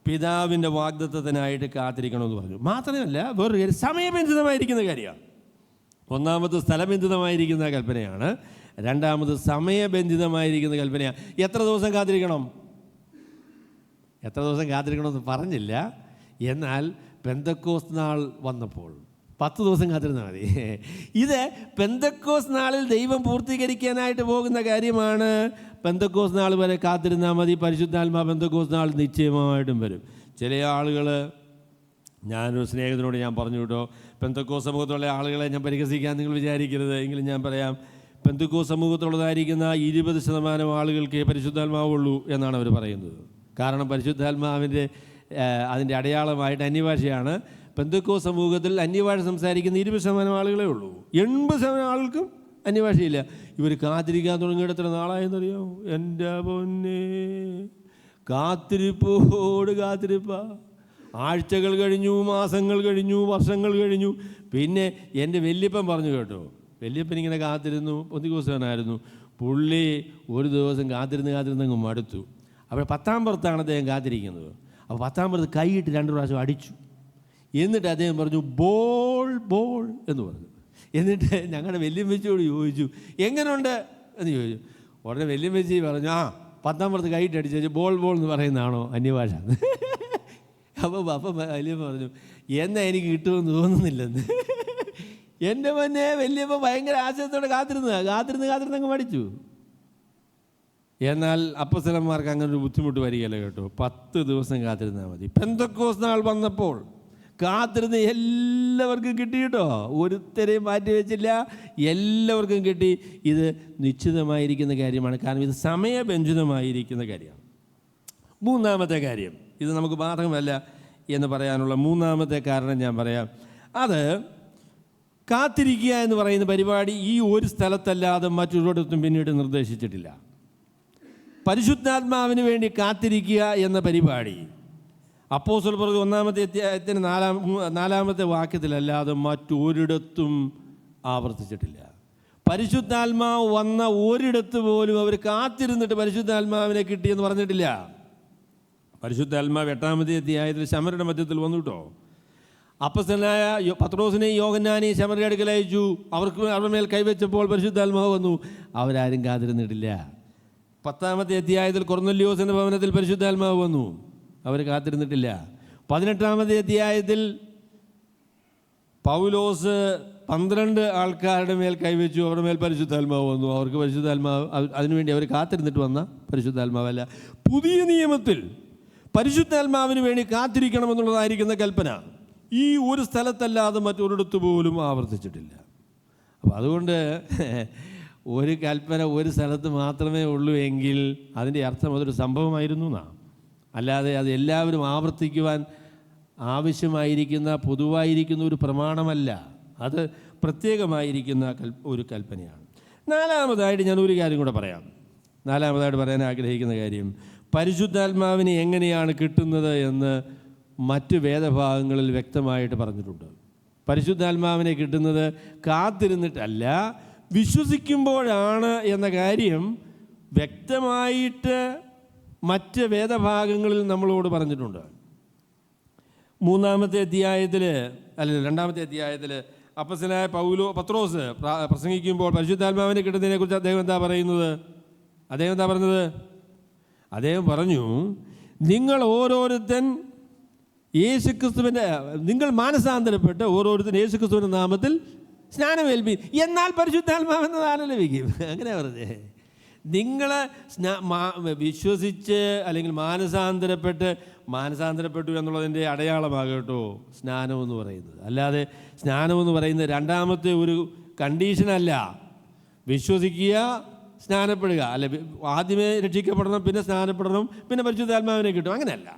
പിതാവിൻ്റെ വാഗ്ദത്തത്തിനായിട്ട് കാത്തിരിക്കണമെന്ന് പറഞ്ഞു. മാത്രമല്ല വേറൊരു കാര്യം, സമയബന്ധിതമായിരിക്കുന്ന കാര്യമാണ്. ഒന്നാമത് സ്ഥലബന്ധിതമായിരിക്കുന്ന കൽപ്പനയാണ്, രണ്ടാമത് സമയബന്ധിതമായിരിക്കുന്ന കൽപ്പനയാണ്. എത്ര ദിവസം കാത്തിരിക്കണം? എത്ര ദിവസം കാത്തിരിക്കണമെന്ന് പറഞ്ഞില്ല. എന്നാൽ പെന്തക്കോസ്ത് നാൾ വന്നപ്പോൾ 10 ദിവസം കാത്തിരുന്നാൽ മതി. ഇത് പെന്തക്കോസ്ത് നാളിൽ ദൈവം പൂർത്തീകരിക്കാനായിട്ട് പോകുന്ന കാര്യമാണ്. പെന്തക്കോസ്ത് നാൾ വരെ കാത്തിരുന്നാൽ മതി. പരിശുദ്ധാത്മാ പെന്തക്കോസ്ത് നാൾ നിശ്ചയമായിട്ടും വരും. ചില ആളുകൾ, ഞാനൊരു സ്നേഹിതനോട് ഞാൻ പറഞ്ഞു കേട്ടോ, പെന്തക്കോസ്ത് സമൂഹത്തുള്ള ആളുകളെ ഞാൻ പരിഹസിക്കാൻ നിങ്ങൾ വിചാരിക്കരുത്, എങ്കിലും ഞാൻ പറയാം, പെന്തക്കോസ്ത് സമൂഹത്തുള്ളതായിരിക്കുന്ന 20% ആളുകൾക്കേ പരിശുദ്ധാത്മാവുള്ളൂ എന്നാണ് അവർ പറയുന്നത്. കാരണം പരിശുദ്ധാത്മാവിൻ്റെ അതിൻ്റെ അടയാളമായിട്ട് അന്യഭാഷയാണ്. പെന്തക്കോസ്ത് സമൂഹത്തിൽ അന്യഭാഷ സംസാരിക്കുന്ന 20% ആളുകളേ ഉള്ളൂ. 80% ആളുകൾക്കും അന്യഭാഷയില്ല. ഇവർ കാത്തിരിക്കാൻ തുടങ്ങിയിട്ട് എത്ര നാളായെന്നറിയാമോ? എൻ്റെ പൊന്നേ, കാത്തിരിപ്പോട് കാത്തിരിപ്പാ. ആഴ്ചകൾ കഴിഞ്ഞു, മാസങ്ങൾ കഴിഞ്ഞു, വർഷങ്ങൾ കഴിഞ്ഞു. പിന്നെ എൻ്റെ വല്യപ്പൻ പറഞ്ഞു കേട്ടോ, വല്യപ്പൻ ഇങ്ങനെ കാത്തിരുന്നു, പെന്തക്കോസ്തുകാരനായിരുന്നു. പുള്ളി ഒരു ദിവസം കാത്തിരുന്ന് മടുത്തു. അപ്പോൾ 10ാം പുറത്താണ് അദ്ദേഹം കാത്തിരിക്കുന്നത്. അപ്പോൾ 10ാം പുറത്ത് കൈയിട്ട് 2 പ്രാവശ്യം അടിച്ചു. എന്നിട്ട് അദ്ദേഹം പറഞ്ഞു ബോൾ ബോൾ എന്ന് പറഞ്ഞു. എന്നിട്ട് ഞങ്ങളുടെ വല്യമ്മച്ചിയോട് ചോദിച്ചു എങ്ങനെയുണ്ട് എന്ന് ചോദിച്ചു. ഉടനെ വല്യമ്മച്ചി പറഞ്ഞു, 10ാം പുറത്ത് കൈയിട്ട് അടിച്ചു ബോൾ ബോൾ എന്ന് പറയുന്നതാണോ അന്യഭാഷ? അപ്പോൾ വല്യമ്മ പറഞ്ഞു എന്നാ എനിക്ക് കിട്ടുമെന്ന് തോന്നുന്നില്ലെന്ന്. എൻ്റെ മുന്നേ വല്യമ്മ ഭയങ്കര ആശയത്തോടെ കാത്തിരുന്ന് മടിച്ചു. എന്നാൽ അപ്പോസ്തലന്മാർക്ക് അങ്ങനെ ഒരു ബുദ്ധിമുട്ട് വരികയല്ല കേട്ടോ. 10 ദിവസം കാത്തിരുന്നാൽ മതി. പെന്തക്കോസ്ത് നാൾ വന്നപ്പോൾ കാത്തിരുന്ന് എല്ലാവർക്കും കിട്ടി കേട്ടോ. ഒരുത്തരെയും മാറ്റി വെച്ചില്ല, എല്ലാവർക്കും കിട്ടി. ഇത് നിശ്ചിതമായിരിക്കുന്ന കാര്യമാണ്. കാരണം ഇത് സമയബന്ധിതമായിരിക്കുന്ന കാര്യമാണ്. മൂന്നാമത്തെ കാര്യം, ഇത് നമുക്ക് ബാധകമല്ല എന്ന് പറയാനുള്ള മൂന്നാമത്തെ കാരണം ഞാൻ പറയാം. അത് കാത്തിരിക്കുക എന്ന് പറയുന്ന പരിപാടി ഈ ഒരു സ്ഥലത്തല്ലാതെ മറ്റൊരിടത്തും പിന്നീട് നിർദ്ദേശിച്ചിട്ടില്ല. പരിശുദ്ധാത്മാവിന് വേണ്ടി കാത്തിരിക്കുക എന്ന പരിപാടി അപ്പോസ്തല പ്രവൃത്തി 1-ാമത്തെ അധ്യായത്തിന് 4-ാമത്തെ വാക്യത്തിലല്ലാതെ മറ്റൊരിടത്തും ആവർത്തിച്ചിട്ടില്ല. പരിശുദ്ധാത്മാവ് വന്ന ഒരിടത്ത് പോലും അവർ കാത്തിരുന്നിട്ട് പരിശുദ്ധാത്മാവിനെ കിട്ടിയെന്ന് പറഞ്ഞിട്ടില്ല. പരിശുദ്ധാത്മാവ് 8-ാമത്തെ അധ്യായത്തിൽ ശമരുടെ മധ്യത്തിൽ വന്നു കേട്ടോ. അപ്പോസ്തലനായ പത്രോസിനെയും യോഹന്നാനെയും ശമരുടെ അടുക്കൽ അയച്ചു. അവരുടെ മേൽ കൈവച്ചപ്പോൾ പരിശുദ്ധാത്മാവ് വന്നു. അവരാരും കാത്തിരുന്നിട്ടില്ല. 10-ാമത്തെ അധ്യായത്തിൽ കൊർന്നല്യോസിൻ്റെ ഭവനത്തിൽ പരിശുദ്ധാത്മാവ് വന്നു. അവർ കാത്തിരുന്നിട്ടില്ല. 18-ാമത്തെ അധ്യായത്തിൽ പൗലോസ് 12 ആൾക്കാരുടെ മേൽ കൈവച്ചു. അവരുടെ മേൽ പരിശുദ്ധാത്മാവ് വന്നു. അവർക്ക് പരിശുദ്ധാത്മാവ്, അതിനുവേണ്ടി അവർ കാത്തിരുന്നിട്ട് വന്ന പരിശുദ്ധാത്മാവല്ല. പുതിയ നിയമത്തിൽ പരിശുദ്ധാത്മാവിന് വേണ്ടി കാത്തിരിക്കണമെന്നുള്ളതായിരിക്കുന്ന കൽപ്പന ഈ ഒരു സ്ഥലത്തല്ലാതെ മറ്റൊരിടത്ത് പോലും ആവർത്തിച്ചിട്ടില്ല. അപ്പോൾ അതുകൊണ്ട് ഒരു കൽപ്പന ഒരു സ്ഥലത്ത് മാത്രമേ ഉള്ളൂ എങ്കിൽ അതിൻ്റെ അർത്ഥം അതൊരു സംഭവമായിരുന്നു എന്നാണ്. അല്ലാതെ അത് എല്ലാവരും ആവർത്തിക്കുവാൻ ആവശ്യമായിരിക്കുന്ന പൊതുവായിരിക്കുന്ന ഒരു പ്രമാണമല്ല. അത് പ്രത്യേകമായിരിക്കുന്ന ഒരു കൽപ്പനയാണ്. നാലാമതായിട്ട് ഞാൻ ഒരു കാര്യം കൂടെ പറയാം. നാലാമതായിട്ട് പറയാൻ ആഗ്രഹിക്കുന്ന കാര്യം, പരിശുദ്ധാത്മാവിനെ എങ്ങനെയാണ് കിട്ടുന്നത് എന്ന് മറ്റ് വേദഭാഗങ്ങളിൽ വ്യക്തമായിട്ട് പറഞ്ഞിട്ടുണ്ട്. പരിശുദ്ധാത്മാവിനെ കിട്ടുന്നത് കാത്തിരുന്നിട്ടല്ല, വിശ്വസിക്കുമ്പോഴാണ് എന്ന കാര്യം വ്യക്തമായിട്ട് മറ്റ് വേദഭാഗങ്ങളിൽ നമ്മളോട് പറഞ്ഞിട്ടുണ്ട്. 2-ാമത്തെ അധ്യായത്തിൽ അപ്പോസ്തലനായ പത്രോസ് പ്രസംഗിക്കുമ്പോൾ പരിശുദ്ധാത്മാവിനെ കിട്ടുന്നതിനെക്കുറിച്ച് അദ്ദേഹം എന്താ പറയുന്നത്? അദ്ദേഹം പറഞ്ഞു, നിങ്ങൾ ഓരോരുത്തൻ നിങ്ങൾ മാനസാന്തരപ്പെട്ട് ഓരോരുത്തൻ യേശുക്രിസ്തുവിൻ്റെ നാമത്തിൽ സ്നാനമേൽപ്പി, എന്നാൽ പരിശുദ്ധാത്മാവെന്ന ദാനം ലഭിക്കും. അങ്ങനെ പറഞ്ഞേ. നിങ്ങൾ വിശ്വസിച്ച് അല്ലെങ്കിൽ മാനസാന്തരപ്പെട്ടു എന്നുള്ളതിൻ്റെ അടയാളമാകട്ടോ സ്നാനമെന്ന് പറയുന്നത്. അല്ലാതെ സ്നാനമെന്ന് പറയുന്നത് രണ്ടാമത്തെ ഒരു കണ്ടീഷനല്ല. വിശ്വസിക്കുക, സ്നാനപ്പെടുക, അല്ല ആദ്യമേ രക്ഷിക്കപ്പെടണം, പിന്നെ സ്നാനപ്പെടണം, പിന്നെ പരിശുദ്ധാത്മാവിനെ കിട്ടും, അങ്ങനെയല്ല.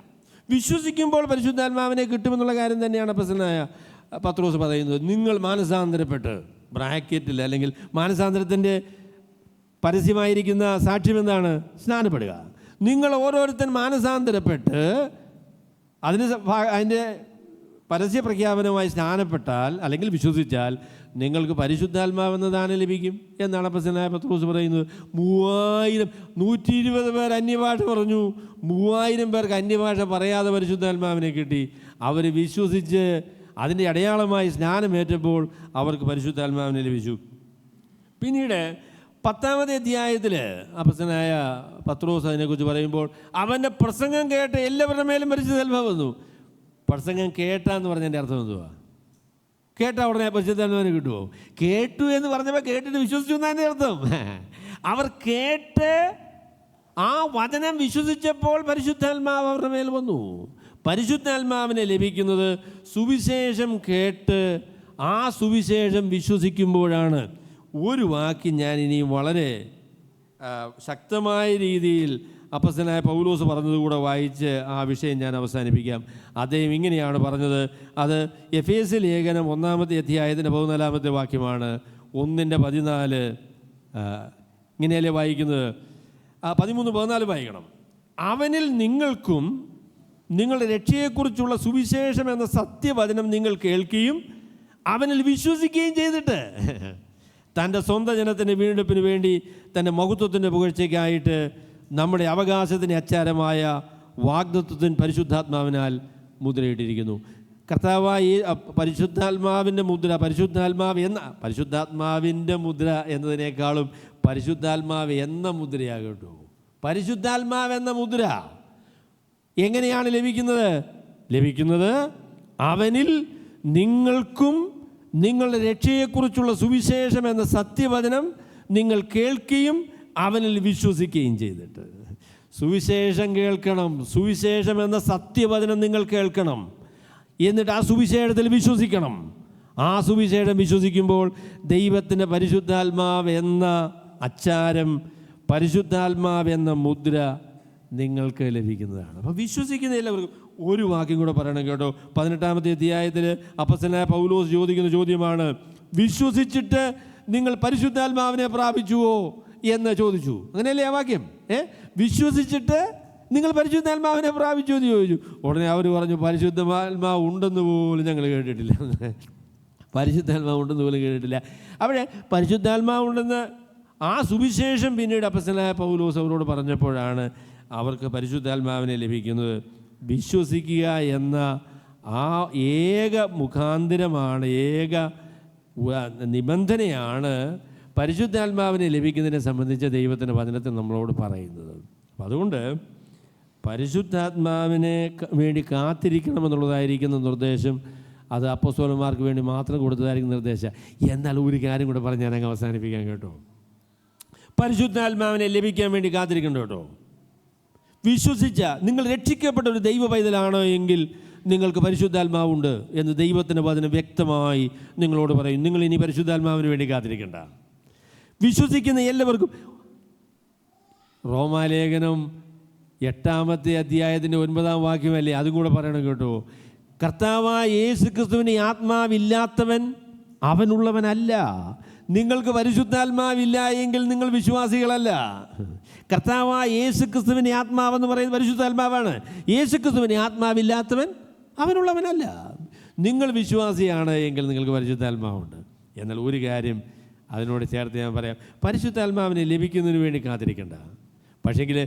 വിശ്വസിക്കുമ്പോൾ പരിശുദ്ധാത്മാവിനെ കിട്ടുമെന്നുള്ള കാര്യം തന്നെയാണ് അപ്പോസ്തലനായ പത്രോസ് പറയുന്നത്. നിങ്ങൾ മാനസാന്തരപ്പെട്ട്, ബ്രാക്കറ്റിൽ അല്ലെങ്കിൽ മാനസാന്തരത്തിൻ്റെ പരസ്യമായിരിക്കുന്ന സാക്ഷ്യം എന്താണ്? സ്നാനപ്പെടുക. നിങ്ങൾ ഓരോരുത്തൻ മാനസാന്തരപ്പെട്ട് അതിൻ്റെ പരസ്യ പ്രഖ്യാപനമായി സ്നാനപ്പെട്ടാൽ അല്ലെങ്കിൽ വിശ്വസിച്ചാൽ നിങ്ങൾക്ക് പരിശുദ്ധാത്മാവെന്ന ദാനം ലഭിക്കും എന്നാണ് അപ്പോസ്തലനായ പത്രോസ് പറയുന്നത്. 120 പേർ അന്യഭാഷ പറഞ്ഞു. 3000 പേർക്ക് അന്യഭാഷ പറയാതെ പരിശുദ്ധാത്മാവിനെ കിട്ടി. അവർ വിശ്വസിച്ച് അതിൻ്റെ അടയാളമായി സ്നാനമേറ്റപ്പോൾ അവർക്ക് പരിശുദ്ധാത്മാവിനെ ലഭിച്ചു. പിന്നീട് 10-ാമത്തെ അധ്യായത്തിൽ അപ്പോസ്തലനായ പത്രോസ് അതിനെക്കുറിച്ച് പറയുമ്പോൾ അവൻ്റെ പ്രസംഗം കേട്ട് എല്ലാവരുടെ മേലും പരിശുദ്ധാത്മാവ് വന്നു. പ്രസംഗം കേട്ടാന്ന് പറഞ്ഞതിൻ്റെ അർത്ഥം എന്തുവാ? കേട്ടാൽ ഉടനെ പരിശുദ്ധാത്മാവിനെ കിട്ടുമോ? കേട്ടു എന്ന് പറഞ്ഞപ്പോൾ കേട്ടിട്ട് വിശ്വസിച്ചു എന്നതിൻ്റെ അർത്ഥം. അവർ കേട്ട് ആ വചനം വിശ്വസിച്ചപ്പോൾ പരിശുദ്ധാത്മാവ് അവരുടെ മേൽ വന്നു. പരിശുദ്ധാത്മാവിനെ ലഭിക്കുന്നത് സുവിശേഷം കേട്ട് ആ സുവിശേഷം വിശ്വസിക്കുമ്പോഴാണ്. ഒരു വാക്ക് ഞാൻ ഇനിയും വളരെ ശക്തമായ രീതിയിൽ അപ്പോസ്തലനായ പൗലോസ് പറഞ്ഞതുകൂടെ വായിച്ച് ആ വിഷയം ഞാൻ അവസാനിപ്പിക്കാം. അദ്ദേഹം ഇങ്ങനെയാണ് പറഞ്ഞത്. അത് എഫേസ്യ ലേഖനം 1-ാമത്തെ അധ്യായത്തിൻ്റെ 14-ാമത്തെ വാക്യമാണ്. 1:14 ഇങ്ങനെയല്ലേ വായിക്കുന്നത്? 13-14 വായിക്കണം. അവനിൽ നിങ്ങൾക്കും നിങ്ങളുടെ രക്ഷയെക്കുറിച്ചുള്ള സുവിശേഷം എന്ന സത്യവചനം നിങ്ങൾ കേൾക്കുകയും അവനിൽ വിശ്വസിക്കുകയും ചെയ്തിട്ട് തൻ്റെ സ്വന്തം ജനത്തിൻ്റെ വീണ്ടെടുപ്പിന് വേണ്ടി തൻ്റെ മഹത്വത്തിൻ്റെ പുകഴ്ചയ്ക്കായിട്ട് നമ്മുടെ അവകാശത്തിന് അച്ചാരമായ വാഗ്ദത്തത്തിന് പരിശുദ്ധാത്മാവിനാൽ മുദ്രയിട്ടിരിക്കുന്നു. കർത്താവായ പരിശുദ്ധാത്മാവിൻ്റെ മുദ്ര, പരിശുദ്ധാത്മാവിൻ്റെ മുദ്ര എന്നതിനേക്കാളും പരിശുദ്ധാത്മാവ് എന്ന മുദ്രയാകട്ടോ. പരിശുദ്ധാത്മാവ് എന്ന മുദ്ര എങ്ങനെയാണ് ലഭിക്കുന്നത്? അവനിൽ നിങ്ങൾക്കും നിങ്ങളുടെ രക്ഷയെക്കുറിച്ചുള്ള സുവിശേഷം എന്ന സത്യവചനം നിങ്ങൾ കേൾക്കുകയും അവനിൽ വിശ്വസിക്കുകയും ചെയ്തിട്ട്. സുവിശേഷം കേൾക്കണം, സുവിശേഷം എന്ന സത്യവചനം നിങ്ങൾ കേൾക്കണം, എന്നിട്ട് ആ സുവിശേഷത്തിൽ വിശ്വസിക്കണം. ആ സുവിശേഷം വിശ്വസിക്കുമ്പോൾ ദൈവത്തിൻ്റെ പരിശുദ്ധാത്മാവ് എന്ന അച്ചാരം, പരിശുദ്ധാത്മാവ് എന്ന മുദ്ര നിങ്ങൾക്ക് ലഭിക്കുന്നതാണ്. അപ്പോൾ വിശ്വസിക്കുന്ന എല്ലാവർക്കും ഒരു വാക്യം കൂടെ പറയണം കേട്ടോ. 18-ാമത്തെ അധ്യായത്തിൽ അപ്പോസ്തലനായ പൗലോസ് ചോദിക്കുന്ന ചോദ്യമാണ്, വിശ്വസിച്ചിട്ട് നിങ്ങൾ പരിശുദ്ധാത്മാവിനെ പ്രാപിച്ചുവോ എന്ന് ചോദിച്ചു. അങ്ങനെയല്ലേ ആ വാക്യം? വിശ്വസിച്ചിട്ട് നിങ്ങൾ പരിശുദ്ധാത്മാവിനെ പ്രാപിച്ചു എന്ന് ചോദിച്ചു. ഉടനെ അവർ പറഞ്ഞു, പരിശുദ്ധാത്മാവ് ഉണ്ടെന്ന് പോലും ഞങ്ങൾ കേട്ടിട്ടില്ല. പരിശുദ്ധാത്മാവ് ഉണ്ടെന്ന് പോലും കേട്ടിട്ടില്ല. അവിടെ പരിശുദ്ധാത്മാവുണ്ടെന്ന് ആ സുവിശേഷം പിന്നീട് അപ്പോസ്തലനായ പൗലോസ് അവരോട് പറഞ്ഞപ്പോഴാണ് അവർക്ക് പരിശുദ്ധാത്മാവിനെ ലഭിക്കുന്നത്. വിശ്വസിക്കുക എന്ന ആ ഏക മുഖാന്തരമാണ്, ഏക നിബന്ധനയാണ് പരിശുദ്ധാത്മാവിനെ ലഭിക്കുന്നതിനെ സംബന്ധിച്ച് ദൈവത്തിൻ്റെ വചനത്തിൽ നമ്മളോട് പറയുന്നത്. അപ്പം അതുകൊണ്ട് പരിശുദ്ധാത്മാവിനെ വേണ്ടി കാത്തിരിക്കണമെന്നുള്ളതായിരിക്കുന്ന നിർദ്ദേശം അത് അപ്പോസ്തലന്മാർക്ക് വേണ്ടി മാത്രം കൊടുത്തതായിരിക്കും നിർദ്ദേശം. എന്നാൽ ഒരു കാര്യം കൂടെ പറഞ്ഞ് ഞാൻ അങ്ങ് അവസാനിപ്പിക്കാൻ കേട്ടോ. പരിശുദ്ധാത്മാവിനെ ലഭിക്കാൻ വേണ്ടി കാത്തിരിക്കണ്ട കേട്ടോ. വിശ്വസിച്ച നിങ്ങൾ രക്ഷിക്കപ്പെട്ട ഒരു ദൈവ പൈതലാണ് എങ്കിൽ നിങ്ങൾക്ക് പരിശുദ്ധാത്മാവുണ്ട് എന്ന് ദൈവത്തിൻ്റെ വചനം വ്യക്തമായി നിങ്ങളോട് പറയും. നിങ്ങൾ ഇനി പരിശുദ്ധാത്മാവിന് വേണ്ടി കാത്തിരിക്കേണ്ട. വിശ്വസിക്കുന്ന എല്ലാവർക്കും. റോമാലേഖനം 8-ാമത്തെ അധ്യായത്തിൻ്റെ 9-ാം വാക്യമല്ലേ, അതും കൂടെ പറയണം കേട്ടോ. കർത്താവായ യേശു ക്രിസ്തുവിന് ആത്മാവില്ലാത്തവൻ അവനുള്ളവനല്ല. നിങ്ങൾക്ക് പരിശുദ്ധാത്മാവില്ല എങ്കിൽ നിങ്ങൾ വിശ്വാസികളല്ല. കർത്താവായ യേശു ക്രിസ്തുവിൻ്റെ ആത്മാവെന്ന് പറയുന്നത് പരിശുദ്ധാത്മാവാണ്. യേശു ക്രിസ്തുവിന് ആത്മാവില്ലാത്തവൻ അവനുള്ളവനല്ല. നിങ്ങൾ വിശ്വാസിയാണ് എങ്കിൽ നിങ്ങൾക്ക് പരിശുദ്ധാത്മാവുണ്ട്. എന്നാൽ ഒരു കാര്യം അതിനോട് ചേർത്ത് ഞാൻ പറയാം, പരിശുദ്ധാത്മാവിനെ ലഭിക്കുന്നതിന് വേണ്ടി കാത്തിരിക്കേണ്ട. പക്ഷേങ്കിൽ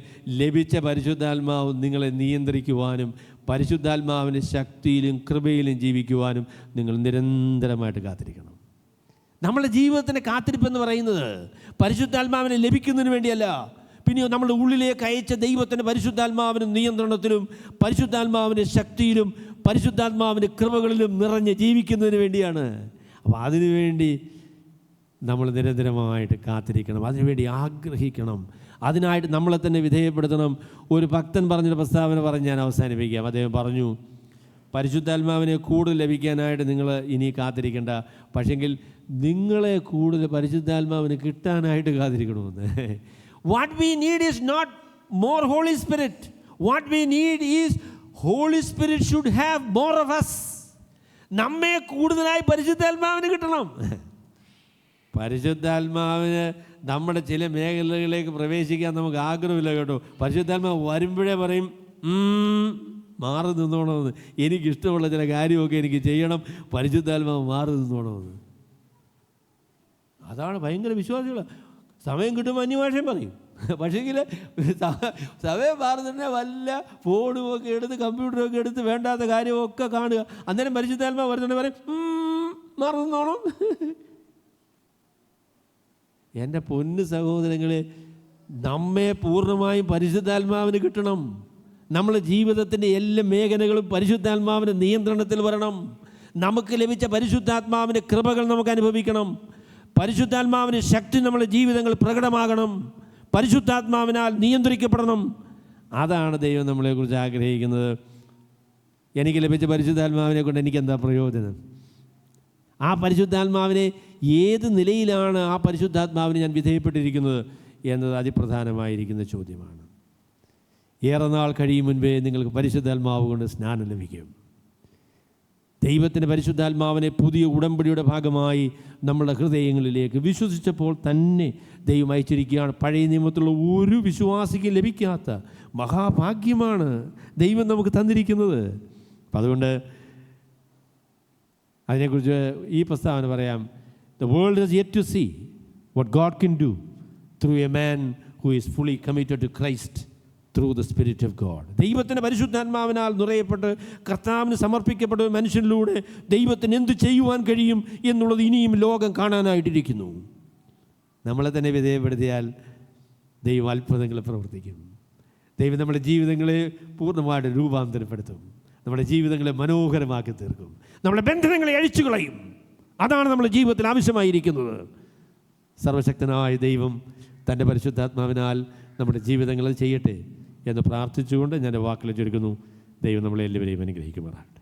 ലഭിച്ച പരിശുദ്ധാത്മാവ് നിങ്ങളെ നിയന്ത്രിക്കുവാനും പരിശുദ്ധാത്മാവിൻ്റെ ശക്തിയിലും കൃപയിലും ജീവിക്കുവാനും നിങ്ങൾ നിരന്തരമായിട്ട് കാത്തിരിക്കണം. നമ്മുടെ ജീവിതത്തിൻ്റെ കാത്തിരിപ്പെന്ന് പറയുന്നത് പരിശുദ്ധാത്മാവിനെ ലഭിക്കുന്നതിന് വേണ്ടിയല്ല, പിന്നെയോ നമ്മുടെ ഉള്ളിലേക്ക് അയച്ച ദൈവത്തിൻ്റെ പരിശുദ്ധാത്മാവിൻ്റെ നിയന്ത്രണത്തിലും പരിശുദ്ധാത്മാവിൻ്റെ ശക്തിയിലും പരിശുദ്ധാത്മാവിൻ്റെ കൃപകളിലും നിറഞ്ഞ് ജീവിക്കുന്നതിന് വേണ്ടിയാണ്. അപ്പോൾ അതിനുവേണ്ടി നമ്മൾ നിരന്തരമായിട്ട് കാത്തിരിക്കണം, അതിനുവേണ്ടി ആഗ്രഹിക്കണം, അതിനായിട്ട് നമ്മളെ തന്നെ വിധേയപ്പെടുത്തണം. ഒരു ഭക്തൻ പറഞ്ഞൊരു പ്രസ്താവന പറഞ്ഞ് ഞാൻ അവസാനിപ്പിക്കാം. അദ്ദേഹം പറഞ്ഞു, പരിശുദ്ധാത്മാവിനെ കൂടുതൽ ലഭിക്കാനായിട്ട് നിങ്ങൾ ഇനി കാത്തിരിക്കേണ്ട, പക്ഷെങ്കിൽ നിങ്ങളെ കൂടുതൽ പരിശുദ്ധാത്മാവിന് കിട്ടാനായിട്ട് കാത്തിരിക്കണമെന്ന്. What we need is not more Holy Spirit, what we need is Holy Spirit should have more of us. നമ്മെ കൂടുതലായി പരിശുദ്ധാത്മാവിന് കിട്ടണം. പരിശുദ്ധാത്മാവിന് നമ്മുടെ ചില മേഖലകളിലേക്ക് പ്രവേശിക്കാൻ നമുക്ക് ആഗ്രഹമില്ല കേട്ടോ. പരിശുദ്ധാത്മാവ് വരുമ്പോഴേ പറയും മാറി നിന്നോണമെന്ന്, എനിക്കിഷ്ടമുള്ള ചില കാര്യമൊക്കെ എനിക്ക് ചെയ്യണം, പരിശുദ്ധാത്മാവ് മാറി നിന്നോണമെന്ന്. അതാണ് ഭയങ്കര വിശ്വാസികൾ. സമയം കിട്ടുമ്പോൾ അന്യഭാഷയും പറയും, പക്ഷേങ്കിൽ സമയം മാറി തന്നെ വല്ല ഫോണുമൊക്കെ എടുത്ത് കമ്പ്യൂട്ടറൊക്കെ എടുത്ത് വേണ്ടാത്ത കാര്യമൊക്കെ കാണുക. അന്നേരം പരിശുദ്ധാത്മാവ് വരുന്നുണ്ട് പറയും മാറി നിന്നോണം. എൻ്റെ പൊന്നു സഹോദരങ്ങളെ, നമ്മെ പൂർണ്ണമായും പരിശുദ്ധാത്മാവിന് കിട്ടണം. നമ്മളെ ജീവിതത്തിൻ്റെ എല്ലാ മേഖലകളും പരിശുദ്ധാത്മാവിൻ്റെ നിയന്ത്രണത്തിൽ വരണം. നമുക്ക് ലഭിച്ച പരിശുദ്ധാത്മാവിൻ്റെ കൃപകൾ നമുക്ക് അനുഭവിക്കണം. പരിശുദ്ധാത്മാവിൻ്റെ ശക്തി നമ്മുടെ ജീവിതങ്ങൾ പ്രകടമാകണം. പരിശുദ്ധാത്മാവിനാൽ നിയന്ത്രിക്കപ്പെടണം. അതാണ് ദൈവം നമ്മളെക്കുറിച്ച് ആഗ്രഹിക്കുന്നത്. എനിക്ക് ലഭിച്ച പരിശുദ്ധാത്മാവിനെ കൊണ്ട് എനിക്കെന്താ പ്രയോജനം? ആ പരിശുദ്ധാത്മാവിനെ ഏത് നിലയിലാണ് ആ പരിശുദ്ധാത്മാവിന് ഞാൻ വിധേയപ്പെട്ടിരിക്കുന്നത് എന്നത് അതിപ്രധാനമായിരിക്കുന്ന ചോദ്യമാണ്. ഏറെ നാൾ കഴിയും മുൻപേ നിങ്ങൾക്ക് പരിശുദ്ധാത്മാവ് കൊണ്ട് സ്നാനം ലഭിക്കും. ദൈവത്തിൻ്റെ പരിശുദ്ധാത്മാവിനെ പുതിയ ഉടമ്പടിയുടെ ഭാഗമായി നമ്മുടെ ഹൃദയങ്ങളിലേക്ക് വിശ്വസിച്ചപ്പോൾ തന്നെ ദൈവം അയച്ചിരിക്കുകയാണ്. പഴയ നിയമത്തിലുള്ള ഒരു വിശ്വാസിക്കും ലഭിക്കാത്ത മഹാഭാഗ്യമാണ് ദൈവം നമുക്ക് തന്നിരിക്കുന്നത്. അപ്പം അതുകൊണ്ട് അതിനെക്കുറിച്ച് ഈ പ്രസ്താവന പറയാം. The world has yet to see what God can do through a man who is fully committed to Christ through the Spirit of God. ദൈവത്തിൻ്റെ പരിശുദ്ധാത്മാവിനാൽ നിറയപ്പെട്ട് കർത്താവിന് സമർപ്പിക്കപ്പെട്ട ഒരു മനുഷ്യനിലൂടെ ദൈവത്തിന് എന്ത് ചെയ്യുവാൻ കഴിയും എന്നുള്ളത് ഇനിയും ലോകം കാണാനായിട്ടിരിക്കുന്നു. നമ്മളെ തന്നെ വിധേയപ്പെടുത്തിയാൽ ദൈവം അത്ഭുതങ്ങൾ പ്രവർത്തിക്കും. ദൈവം നമ്മുടെ ജീവിതങ്ങളെ പൂർണ്ണമായിട്ട് രൂപാന്തരപ്പെടുത്തും. നമ്മുടെ ജീവിതങ്ങളെ മനോഹരമാക്കി തീർക്കും. നമ്മുടെ ബന്ധനങ്ങളെ അഴിച്ചു കളയും. അതാണ് നമ്മുടെ ജീവിതത്തിൽ ആവശ്യമായിരിക്കുന്നത്. സർവശക്തനായ ദൈവം തൻ്റെ പരിശുദ്ധാത്മാവിനാൽ നമ്മുടെ ജീവിതങ്ങളിൽ ചെയ്യട്ടെ എന്ന് പ്രാർത്ഥിച്ചുകൊണ്ട് ഞാൻ വാക്കുകൾ ചുരുക്കുന്നു. ദൈവം നമ്മളെ എല്ലാവരെയും അനുഗ്രഹിക്കുമാറാകട്ടെ.